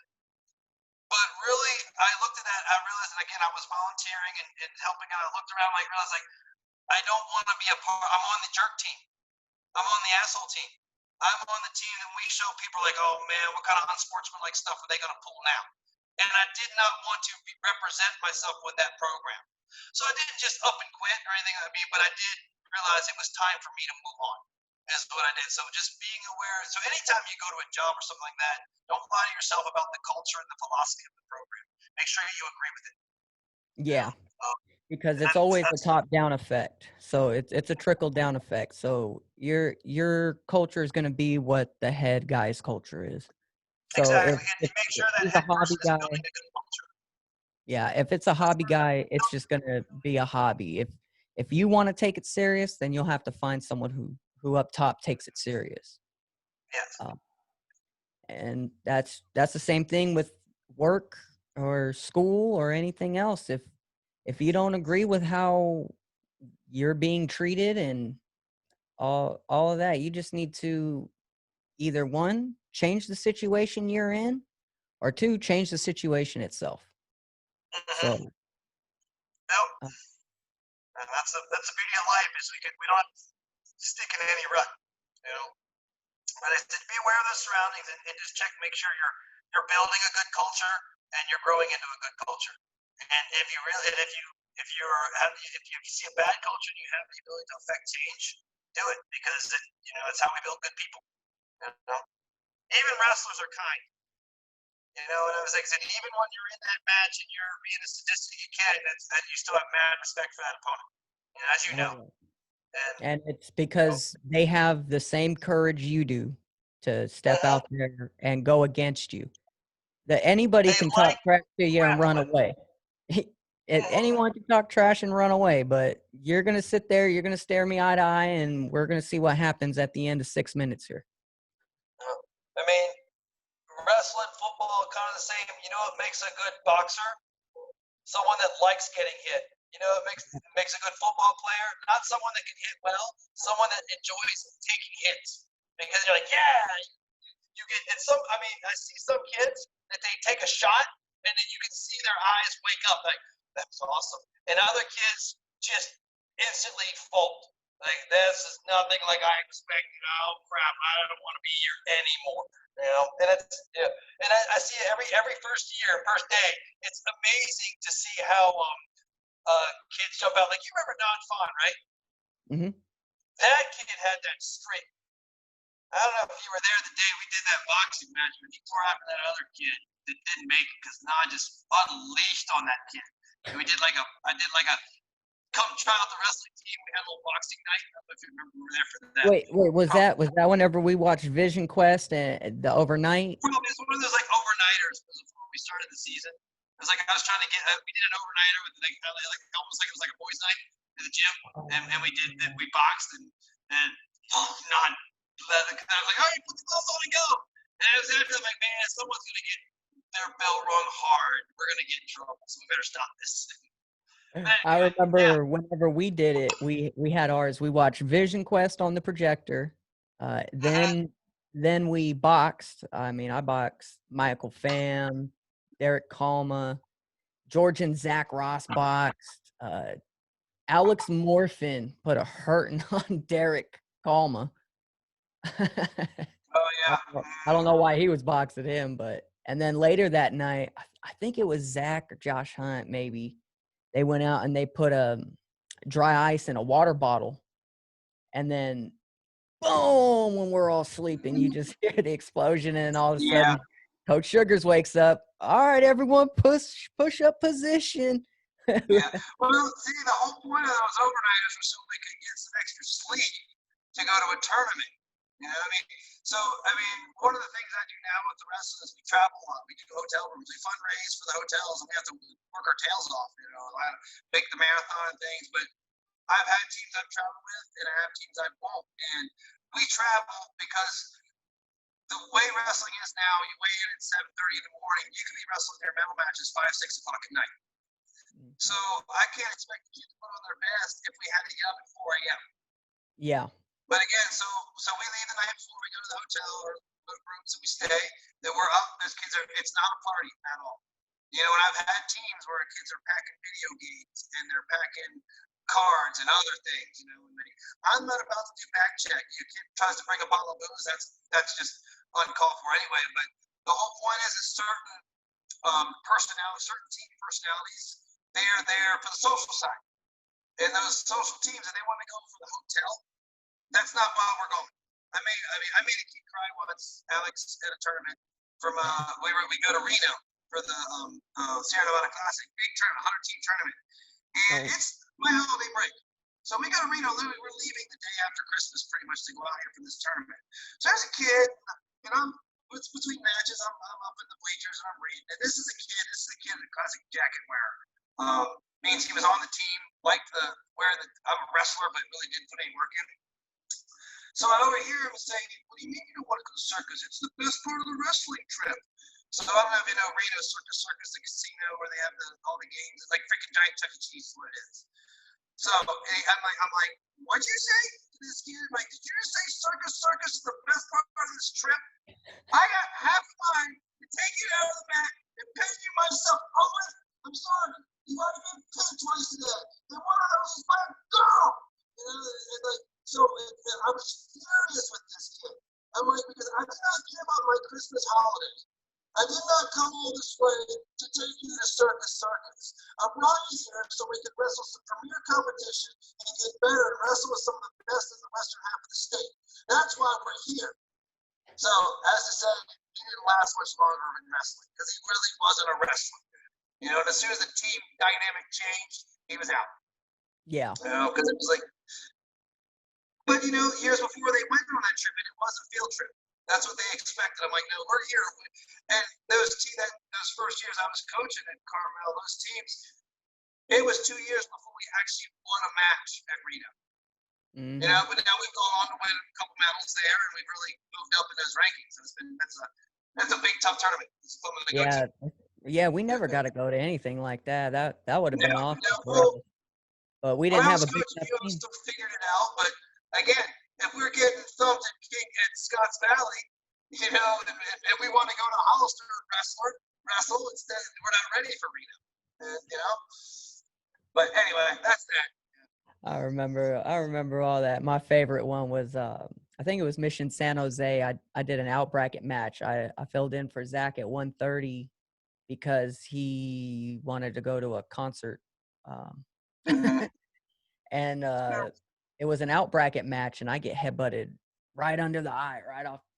But really, I looked at that. I realized, and again, I was volunteering and helping out. I looked around, and I realized, like, I don't want to be a part. I'm on the jerk team. I'm on the asshole team. I'm on the team that we show people like, oh man, what kind of unsportsmanlike stuff are they going to pull now? And I did not want to represent myself with that program. So I didn't just up and quit or anything like that, but I did realize it was time for me to move on. Is what I did. So just being aware. So anytime you go to a job or something like that, don't lie to yourself about the culture and the philosophy of the program. Make sure you agree with it. Yeah. Because it's always a top-down effect. So it's a trickle-down effect. So your culture is going to be what the head guy's culture is. So exactly, and make sure that he's a head person hobby is guy, building a good culture. yeah, if it's a hobby guy, it's just going to be a hobby. If you want to take it serious, then you'll have to find someone who up top takes it serious. Yes. And that's the same thing with work or school or anything else. If you don't agree with how you're being treated and all of that, you just need to either one, change the situation you're in, or two, change the situation itself. Mm-hmm. So Yep. And that's the beauty of life is we don't stick in any rut, you know. But I said be aware of the surroundings and just make sure you're building a good culture and you're growing into a good culture. And if you see a bad culture and you have the ability to affect change, do it because it's how we build good people. You know? Even wrestlers are kind. You know, and I was like, even when you're in that match and you're being as sadistic you can, that you still have mad respect for that opponent. As you know. And it's because they have the same courage you do to step out there and go against you. That anybody can talk trash to you and run away. Anyone can talk trash and run away, but you're going to sit there, you're going to stare me eye to eye, and we're going to see what happens at the end of 6 minutes here. I mean, wrestling, football, kind of the same. You know what makes a good boxer? Someone that likes getting hit. You know what makes a good football player? Not someone that can hit well, someone that enjoys taking hits. Because you're like, yeah, you get I see some kids that they take a shot and then you can see their eyes wake up like, that's awesome. And other kids just instantly fold. Like, this is nothing like I expected. Oh crap, I don't want to be here anymore. You know, and I see it every first day. It's amazing to see how kids jump out. Like, you remember Don Fawn, right? Mm-hmm. That kid had that streak. I don't know if you were there the day we did that boxing match, but he tore after that other kid that didn't make it because Nah just unleashed on that kid. And I did like a come try out the wrestling team. We had a little boxing night. I don't know if you remember we were there for that. Wait, was that whenever we watched Vision Quest and the overnight? Probably it was one of those like overnighters before we started the season. It was like I was trying to get. We did an overnighter with like almost like it was like a boys' night in the gym, and we boxed and not. I was like, all right, put the gloves on and go. And I was after like, man, someone's gonna get their bell rung hard. We're gonna get in trouble, so we better stop this. I remember whenever we did it, we had ours. We watched Vision Quest on the projector. Then we boxed. I mean, I boxed Michael Pham, Derek Kalma, George and Zach Ross boxed. Alex Morfin put a hurting on Derek Kalma. Oh yeah. I don't know why he was boxing him, but and then later that night, I think it was Zach or Josh Hunt, maybe. They went out and they put a dry ice in a water bottle, and then boom, when we're all sleeping, you just hear the explosion, and all of a sudden, Coach Shugars wakes up. All right, everyone, push up position. Yeah. Well, see, the whole point of those overnighters was so they could get some extra sleep to go to a tournament. You know what I mean? So, I mean, one of the things I do now with the rest is we travel a lot. We do hotel rooms. We fundraise for the hotels, and we have to work our tails off, you know, make the marathon and things. But I've had teams I've traveled with, and I have teams I won't. And we travel because the way wrestling is now, you weigh in at 7:30 in the morning. You can be wrestling their medal matches 5, 6 o'clock at night. So I can't expect the kids to put on their best if we had to get up at 4 a.m. Yeah. But again, so we leave the night before we go to the hotel or the rooms and we stay. Then we're up. Those kids are. It's not a party at all. You know, and I've had teams where kids are packing video games and they're packing cards and other things. You know, I'm not about to do back check. You kid tries to bring a bottle of booze. That's just uncalled for anyway. But the whole point is certain certain team personalities, they are there for the social side. And those social teams, and they want to go for the hotel. That's not why we're going. I made a kid cry once. Alex at a tournament from we go to Reno for the Sierra Nevada Classic, big tournament, 100-team tournament, and it's my holiday break. So we go to Reno. Literally, we're leaving the day after Christmas, pretty much, to go out here for this tournament. So as a kid, and it's between matches. I'm up in the bleachers and I'm reading. And this is a kid in a classic jacket wearer. Means he was on the team, liked I'm a wrestler, but really didn't put any work in. So I overhear him saying, "What do you mean you don't want to go to the circus? It's the best part of the wrestling trip." So I don't know if you know Reno Circus, the casino where they have all the games. It's like freaking giant Chuck E. Cheese is what it is. So I'm like, "What'd you say to this kid? I'm like, did you just say circus is the best part of this trip? I got half mine to take you out of the back and pay you myself. Owen, I'm sorry. You've already been paid twice today. And one of those is my girl." You know, and I was furious with this kid. I'm like, because I did not give up my Christmas holiday. I did not come all this way to take you to Circus. I brought you here so we could wrestle some premier competition and get better and wrestle with some of the best in the western half of the state. That's why we're here. So, as I said, he didn't last much longer in wrestling because he really wasn't a wrestler. You know, and as soon as the team dynamic changed, he was out. Yeah. You know, because it was like, but you know, years before they went on that trip, and it was a field trip. That's what they expected. I'm like, no, we're here. And those first years I was coaching at Carmel, those teams, it was 2 years before we actually won a match at Reno. Mm-hmm. You know, but now we've gone on to win a couple medals there, and we've really moved up in those rankings. That's a big tough tournament. It's fun to go to. Yeah, we never got to go to anything like that. That would have been awesome. But we didn't have a big enough team. Still figured it out, but again, if we're getting thumped at Scotts Valley, you know, if we want to go to Hollister and wrestle instead, we're not ready for Reno. And, you know, but anyway, that's that. I remember all that. My favorite one was I think it was Mission San Jose. I did an out bracket match. I filled in for Zach at 1:30 because he wanted to go to a concert. And it was an out bracket match, and I get headbutted right under the eye,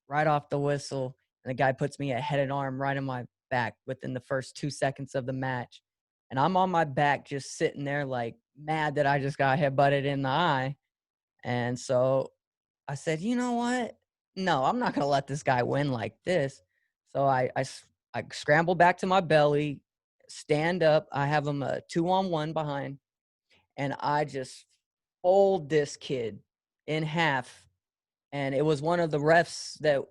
right off the whistle. And the guy puts me a head and arm right in my back within the first 2 seconds of the match. And I'm on my back just sitting there like mad that I just got headbutted in the eye. And so I said, you know what? No, I'm not going to let this guy win like this. So I scramble back to my belly, stand up. I have him a 2-on-1 behind. And I just fold this kid in half. And it was one of the refs that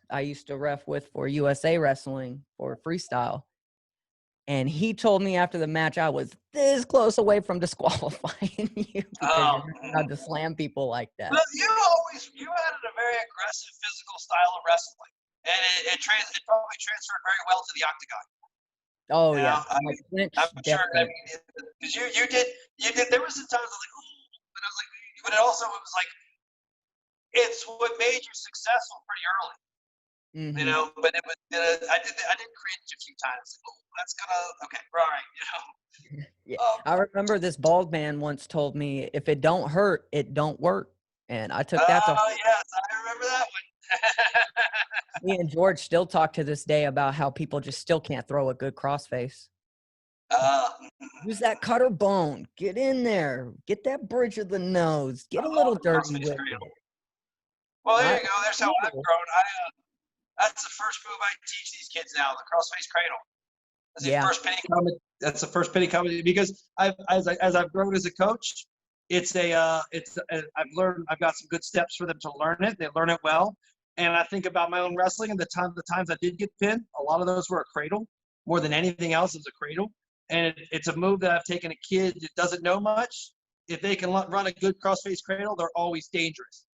I used to ref with for USA Wrestling for freestyle. And he told me after the match I was this close away from disqualifying you because you're not allowed to slam people like that. But you had a very aggressive physical style of wrestling. And it probably transferred very well to the octagon. Oh, yeah. I'm sure. I mean, because you did. There were some times I was like, ooh, but I was like, but it was like, it's what made you successful pretty early. Mm-hmm. You know, but it was. I did cringe a few times. Oh, that's okay, right. You know. Yeah, I remember this bald man once told me, "If it don't hurt, it don't work," and I took that to. Oh yes, I remember that one. Me and George still talk to this day about how people just still can't throw a good crossface. Use that cutter bone. Get in there. Get that bridge of the nose. Get a little dirty with it. Well, there you go. There's how I've grown. That's the first move I teach these kids now, the crossface cradle. That's the first penny comedy because as I've grown as a coach, I've got some good steps for them to learn it. They learn it well. And I think about my own wrestling and the times I did get pinned, a lot of those were a cradle. more than anything else is a cradle. And it's a move that I've taken a kid that doesn't know much. If they can run a good cross-face cradle, they're always dangerous.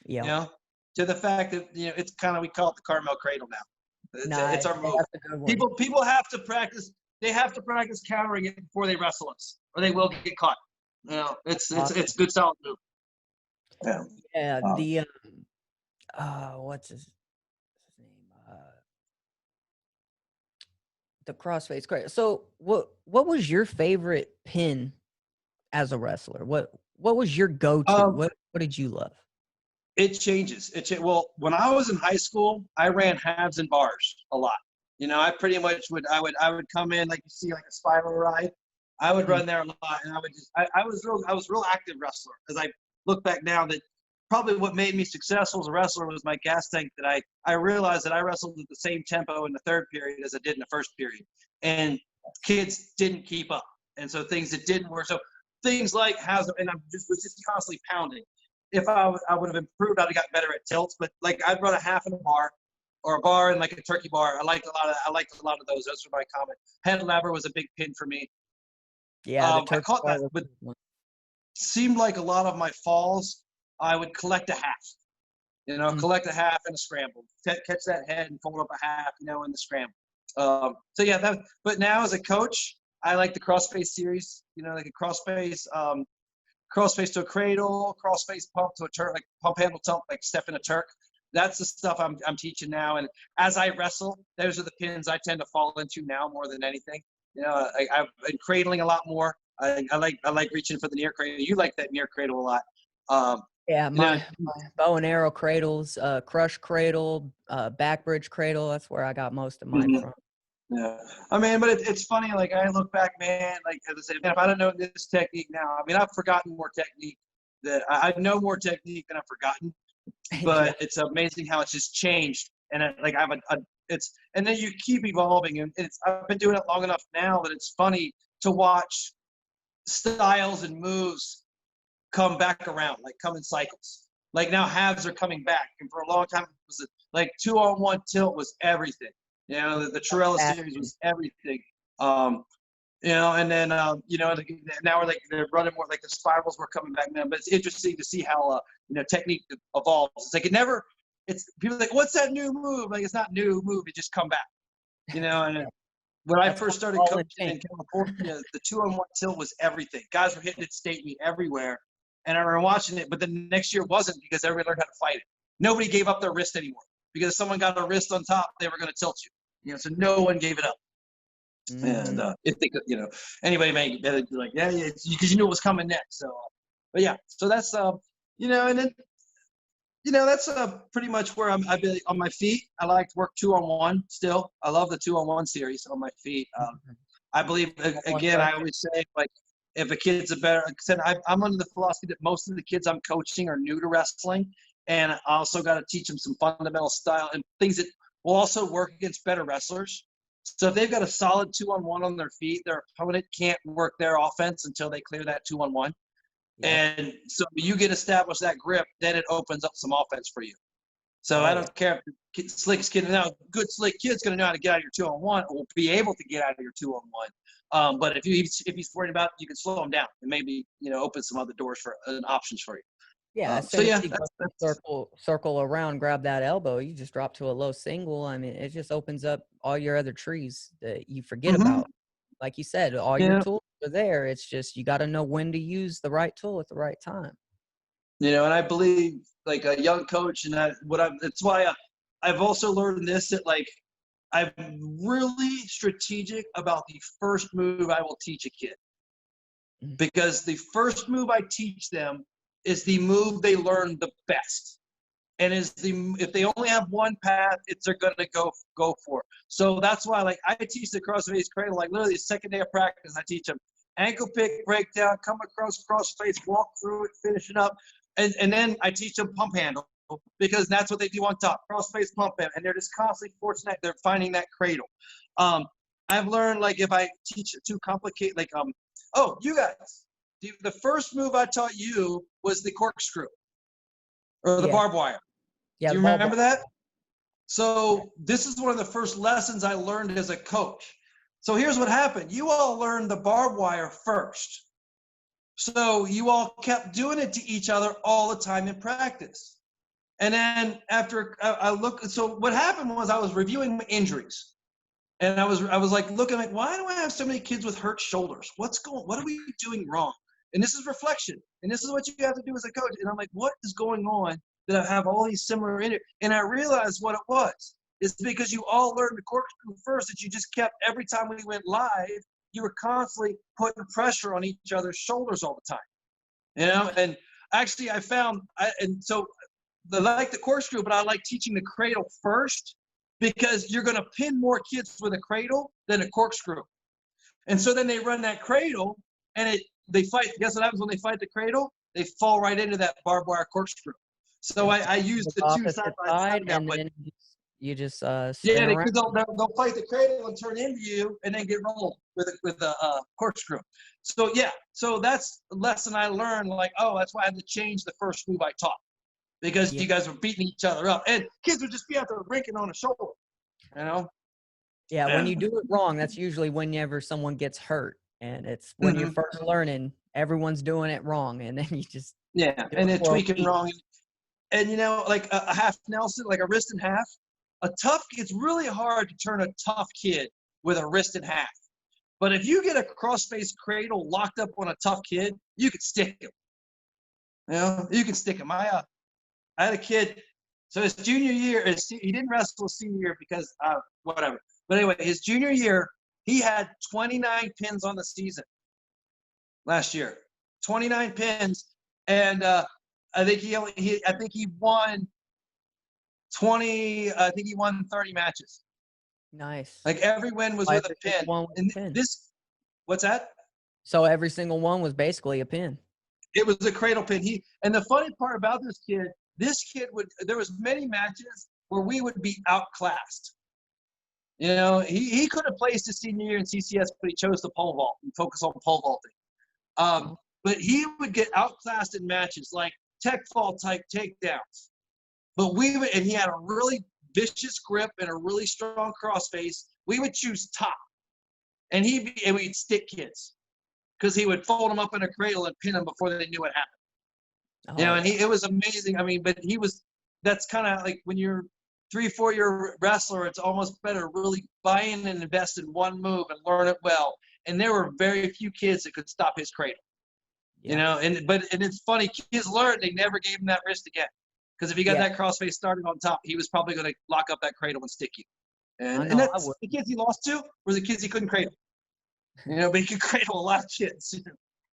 Yeah. You know, to the fact that, you know, it's kind of, we call it the Carmel cradle now. It's our move. That's a good one. People have to practice. They have to practice countering it before they wrestle us, or they will get caught. You know, it's good solid move. Yeah. Yeah. What's his name? The crossface cradle. So what was your favorite pin as a wrestler? What was your go-to? What did you love? It changes. Well, when I was in high school, I ran halves and bars a lot. You know, I pretty much would come in, like you see, like a spiral ride. I would run there a lot, and I was real active wrestler. As I look back now, that probably what made me successful as a wrestler was my gas tank. That I realized that I wrestled at the same tempo in the third period as I did in the first period, and kids didn't keep up, and so things that didn't work. So things like and I was just constantly pounding. If I would have improved, I'd have got better at tilts. But like, I'd run a half in a bar, or a bar and like a turkey bar. I liked a lot of those. Those were my common. Head lever was a big pin for me. Yeah, I caught that, but seemed like a lot of my falls, I would collect a half. You know, collect a half and a scramble. Catch that head and fold up a half, you know, in the scramble. So yeah, but now as a coach, I like the crossface series. You know, like a crossface to a cradle, crossface pump to a Turk, like pump handle tump, like step in a Turk. That's the stuff I'm teaching now. And as I wrestle, those are the pins I tend to fall into now more than anything. You know, I've been cradling a lot more. I like reaching for the near cradle. You like that near cradle a lot. Yeah, my bow and arrow cradles, crush cradle, back bridge cradle. That's where I got most of mine from. Yeah, I mean, but it's funny. Like, I look back, man. Like, as I said, man, if I don't know this technique now, I mean, I've forgotten more technique. I know more technique than I've forgotten. But it's amazing how it's just changed. And like, I have and then you keep evolving, and I've been doing it long enough now that it's funny to watch styles and moves come back around, like come in cycles. Like, now halves are coming back, and for a long time it was like 2-on-1 tilt was everything. You know, the Torella series was everything. You know, and then you know, now they're running more, like the spirals were coming back now. But it's interesting to see how you know, technique evolves. It's like it's people are like, what's that new move? Like, it's not new move, it just come back. You know, and when I first started coaching in California, the 2-on-1 tilt was everything. Guys were hitting it state meet everywhere, and I remember watching it. But the next year wasn't, because everybody learned how to fight it. Nobody gave up their wrist anymore, because if someone got a wrist on top, they were going to tilt you. You know, so no one gave it up. And if they could, you know, anybody made better, like, yeah, because you knew it was coming next. So, but yeah, so that's you know, and then, you know, that's pretty much where I've been on my feet. I like to work 2-on-1 still. I love the 2-on-1 series on my feet. I believe, again, I always say, like, if a kid's like I said, I'm under the philosophy that most of the kids I'm coaching are new to wrestling, and I also got to teach them some fundamental style and things that will also work against better wrestlers. So if they've got a solid 2-on-1 on their feet, their opponent can't work their offense until they clear that 2-on-1. Yep. And so you get established that grip, then it opens up some offense for you. So I don't care if slickest kid, now good slick kid's going to know how to get out of your 2-on-1, or will be able to get out of your 2-on-1. But if he's worried about it, you can slow him down and maybe, you know, open some other doors for options for you. Yeah, so yeah, that's circle around, grab that elbow. You just drop to a low single. I mean, it just opens up all your other trees that you forget about. Like you said, all your tools are there. It's just you got to know when to use the right tool at the right time. You know, and I believe, like, a young coach, and that's why I've also learned this, that, like, I'm really strategic about the first move I will teach a kid, because the first move I teach them is the move they learn the best, and if they only have one path, they're gonna go for it. So that's why, like, I teach the crossface cradle, like, literally the second day of practice. I teach them ankle pick, breakdown, come across crossface, walk through it, finish it up, and then I teach them pump handle, because that's what they do on top, crossface pump handle, and they're just constantly forcing that, they're finding that cradle. I've learned, like, if I teach it too complicated, like, oh, you guys, the first move I taught you was the corkscrew, or the barbed wire. Yeah, do you remember that? So this is one of the first lessons I learned as a coach. So here's what happened. You all learned the barbed wire first. So you all kept doing it to each other all the time in practice. And then after I look, so what happened was I was reviewing my injuries. And I was like looking like, why do I have so many kids with hurt shoulders? What are we doing wrong? And this is reflection. And this is what you have to do as a coach. And I'm like, what is going on that I have all these similar injuries? And I realized what it was. It's because you all learned the corkscrew first, that you just kept, every time we went live, you were constantly putting pressure on each other's shoulders all the time. You know, and actually I found, and so I like the corkscrew, but I like teaching the cradle first, because you're going to pin more kids with a cradle than a corkscrew. And so then they run that cradle, and they fight. Guess what happens when they fight the cradle? They fall right into that barbed wire corkscrew. So I use the two side by side now. And then you just spin yeah, around. they'll fight the cradle and turn into you, and then get rolled with a corkscrew. So yeah, so that's a lesson I learned. Like, oh, that's why I had to change the first move I taught. Because you guys were beating each other up, and kids would just be out there breaking on a shoulder, you know. Yeah, when you do it wrong, that's usually whenever someone gets hurt, and it's when you're first learning. Everyone's doing it wrong, and then you just and they're tweaking wrong, and you know, like a half Nelson, like a wrist in half. It's really hard to turn a tough kid with a wrist in half. But if you get a cross-face cradle locked up on a tough kid, you can stick him. You know, you can stick him. I had a kid, so his junior year, he didn't wrestle senior year because whatever. But anyway, his junior year, he had 29 pins on the season last year. 29 pins, and I think he won 20. I think he won 30 matches. Nice. Like every win was with a pin. What's that? So every single one was basically a pin. It was a cradle pin. And the funny part about this kid there was many matches where we would be outclassed. You know, he could have placed his senior year in CCS, but he chose to pole vault and focus on pole vaulting. But he would get outclassed in matches like tech fall type takedowns. But and he had a really vicious grip and a really strong crossface. We would choose top, and we'd stick kids because he would fold them up in a cradle and pin them before they knew what happened. You know, and it was amazing. I mean, but that's kind of like when you're 3-4 year wrestler, it's almost better to really buy in and invest in one move and learn it well. And there were very few kids that could stop his cradle. Yeah. You know, and it's funny, kids learned, they never gave him that wrist again. Because if he got that crossface started on top, he was probably going to lock up that cradle and stick you. And that's the kids he lost to were the kids he couldn't cradle. You know, but he could cradle a lot of kids.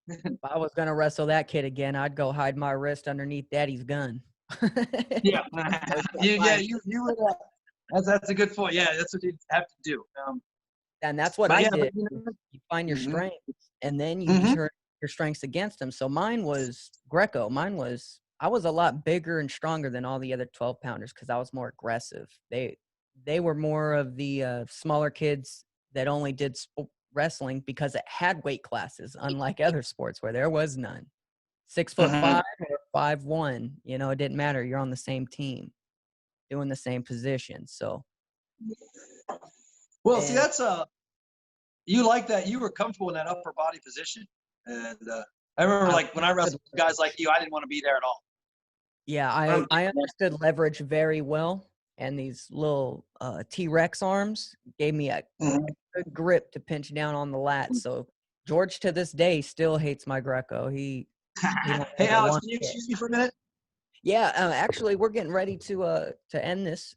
If I was going to wrestle that kid again, I'd go hide my wrist underneath Daddy's gun. Yeah. You would. That's a good point. Yeah, that's what you have to do. And that's what I did. You find your strengths, and then you turn your strengths against them. So mine was Greco. I was a lot bigger and stronger than all the other 12-pounders because I was more aggressive. They were more of the smaller kids that only did wrestling because it had weight classes, unlike other sports where there was none. 6'5" or 5'1", you know, it didn't matter. You're on the same team, doing the same position. So, well, see, that's you like that. You were comfortable in that upper body position, and I remember like when I wrestled guys like you, I didn't want to be there at all. Yeah, I understood leverage very well, and these little T-Rex arms gave me a good grip to pinch down on the lat. So George to this day still hates my Greco. Hey, Alex, can you excuse me for a minute? Yeah, actually, we're getting ready to end this.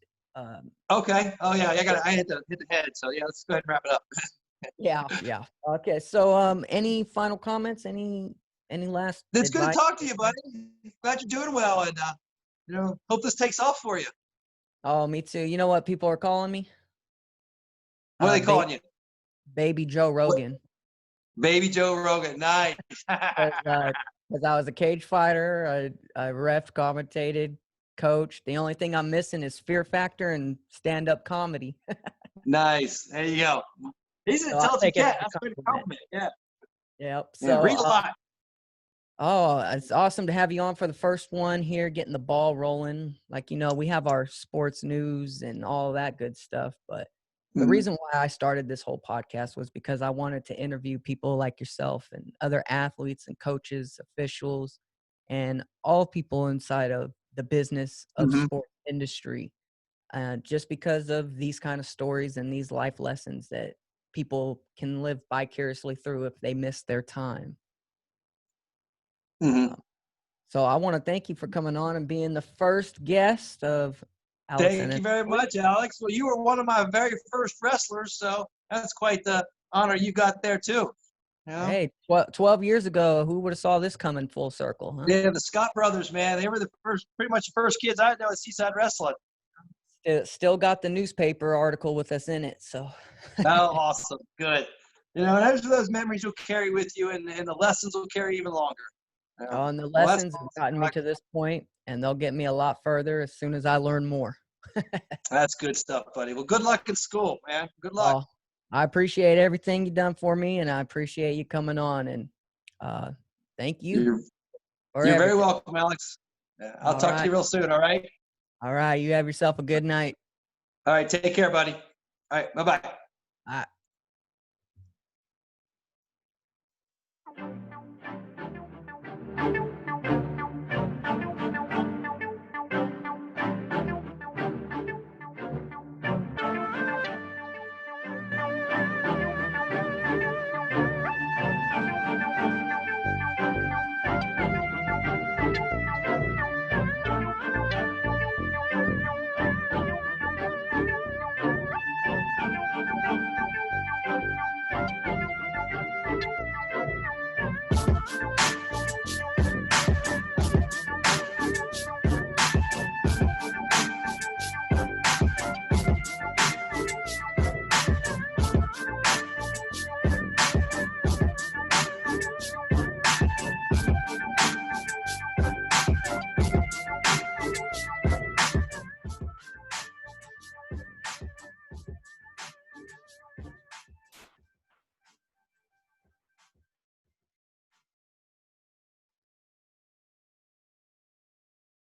Okay. Oh yeah, I hit the head. So yeah, let's go ahead and wrap it up. Yeah. Okay. So, any final comments? Any last? It's advice? good to talk to you, buddy. Glad you're doing well, and hope this takes off for you. Oh, me too. You know what people are calling me? What are they calling you? Baby Joe Rogan. Baby Joe Rogan. Nice. Because I was a cage fighter, I ref, commentated, coached. The only thing I'm missing is fear factor and stand-up comedy. Nice. There you go. He's an intelligent cat. That's a good compliment. Yeah. Yep. So read a lot. Oh, it's awesome to have you on for the first one here, getting the ball rolling. Like, we have our sports news and all that good stuff, but the Mhm. reason why I started this whole podcast was because I wanted to interview people like yourself and other athletes and coaches, officials, and all people inside of the business of Mhm. sport industry. Just because of these kind of stories and these life lessons that people can live vicariously through if they miss their time. Mhm. Uh, so I want to thank you for coming on and being the first guest of Alex Thank and you very much, Alex. Well, you were one of my very first wrestlers, so that's quite the honor you got there too. You know? Hey, 12 years ago, who would have saw this coming full circle, huh? Yeah, the Scott brothers, man, they were the first, pretty much the first kids I know at Seaside Wrestling. Still got the newspaper article with us in it, so. Oh, awesome, good. You know, and those memories you'll carry with you, and the lessons will carry even longer. You know? Oh, and the Well, that's lessons have awesome. gotten me to this point, and they'll get me a lot further as soon as I learn more. That's good stuff, buddy. Well, good luck in school, man. Good luck. Well, I appreciate everything you've done for me, and I appreciate you coming on, and uh, thank you You're for you're very everything. welcome, Alex. Yeah, I'll All talk to right. you real soon. All right. All right. You have yourself a good night. All right. Take care, buddy. All right. Bye bye.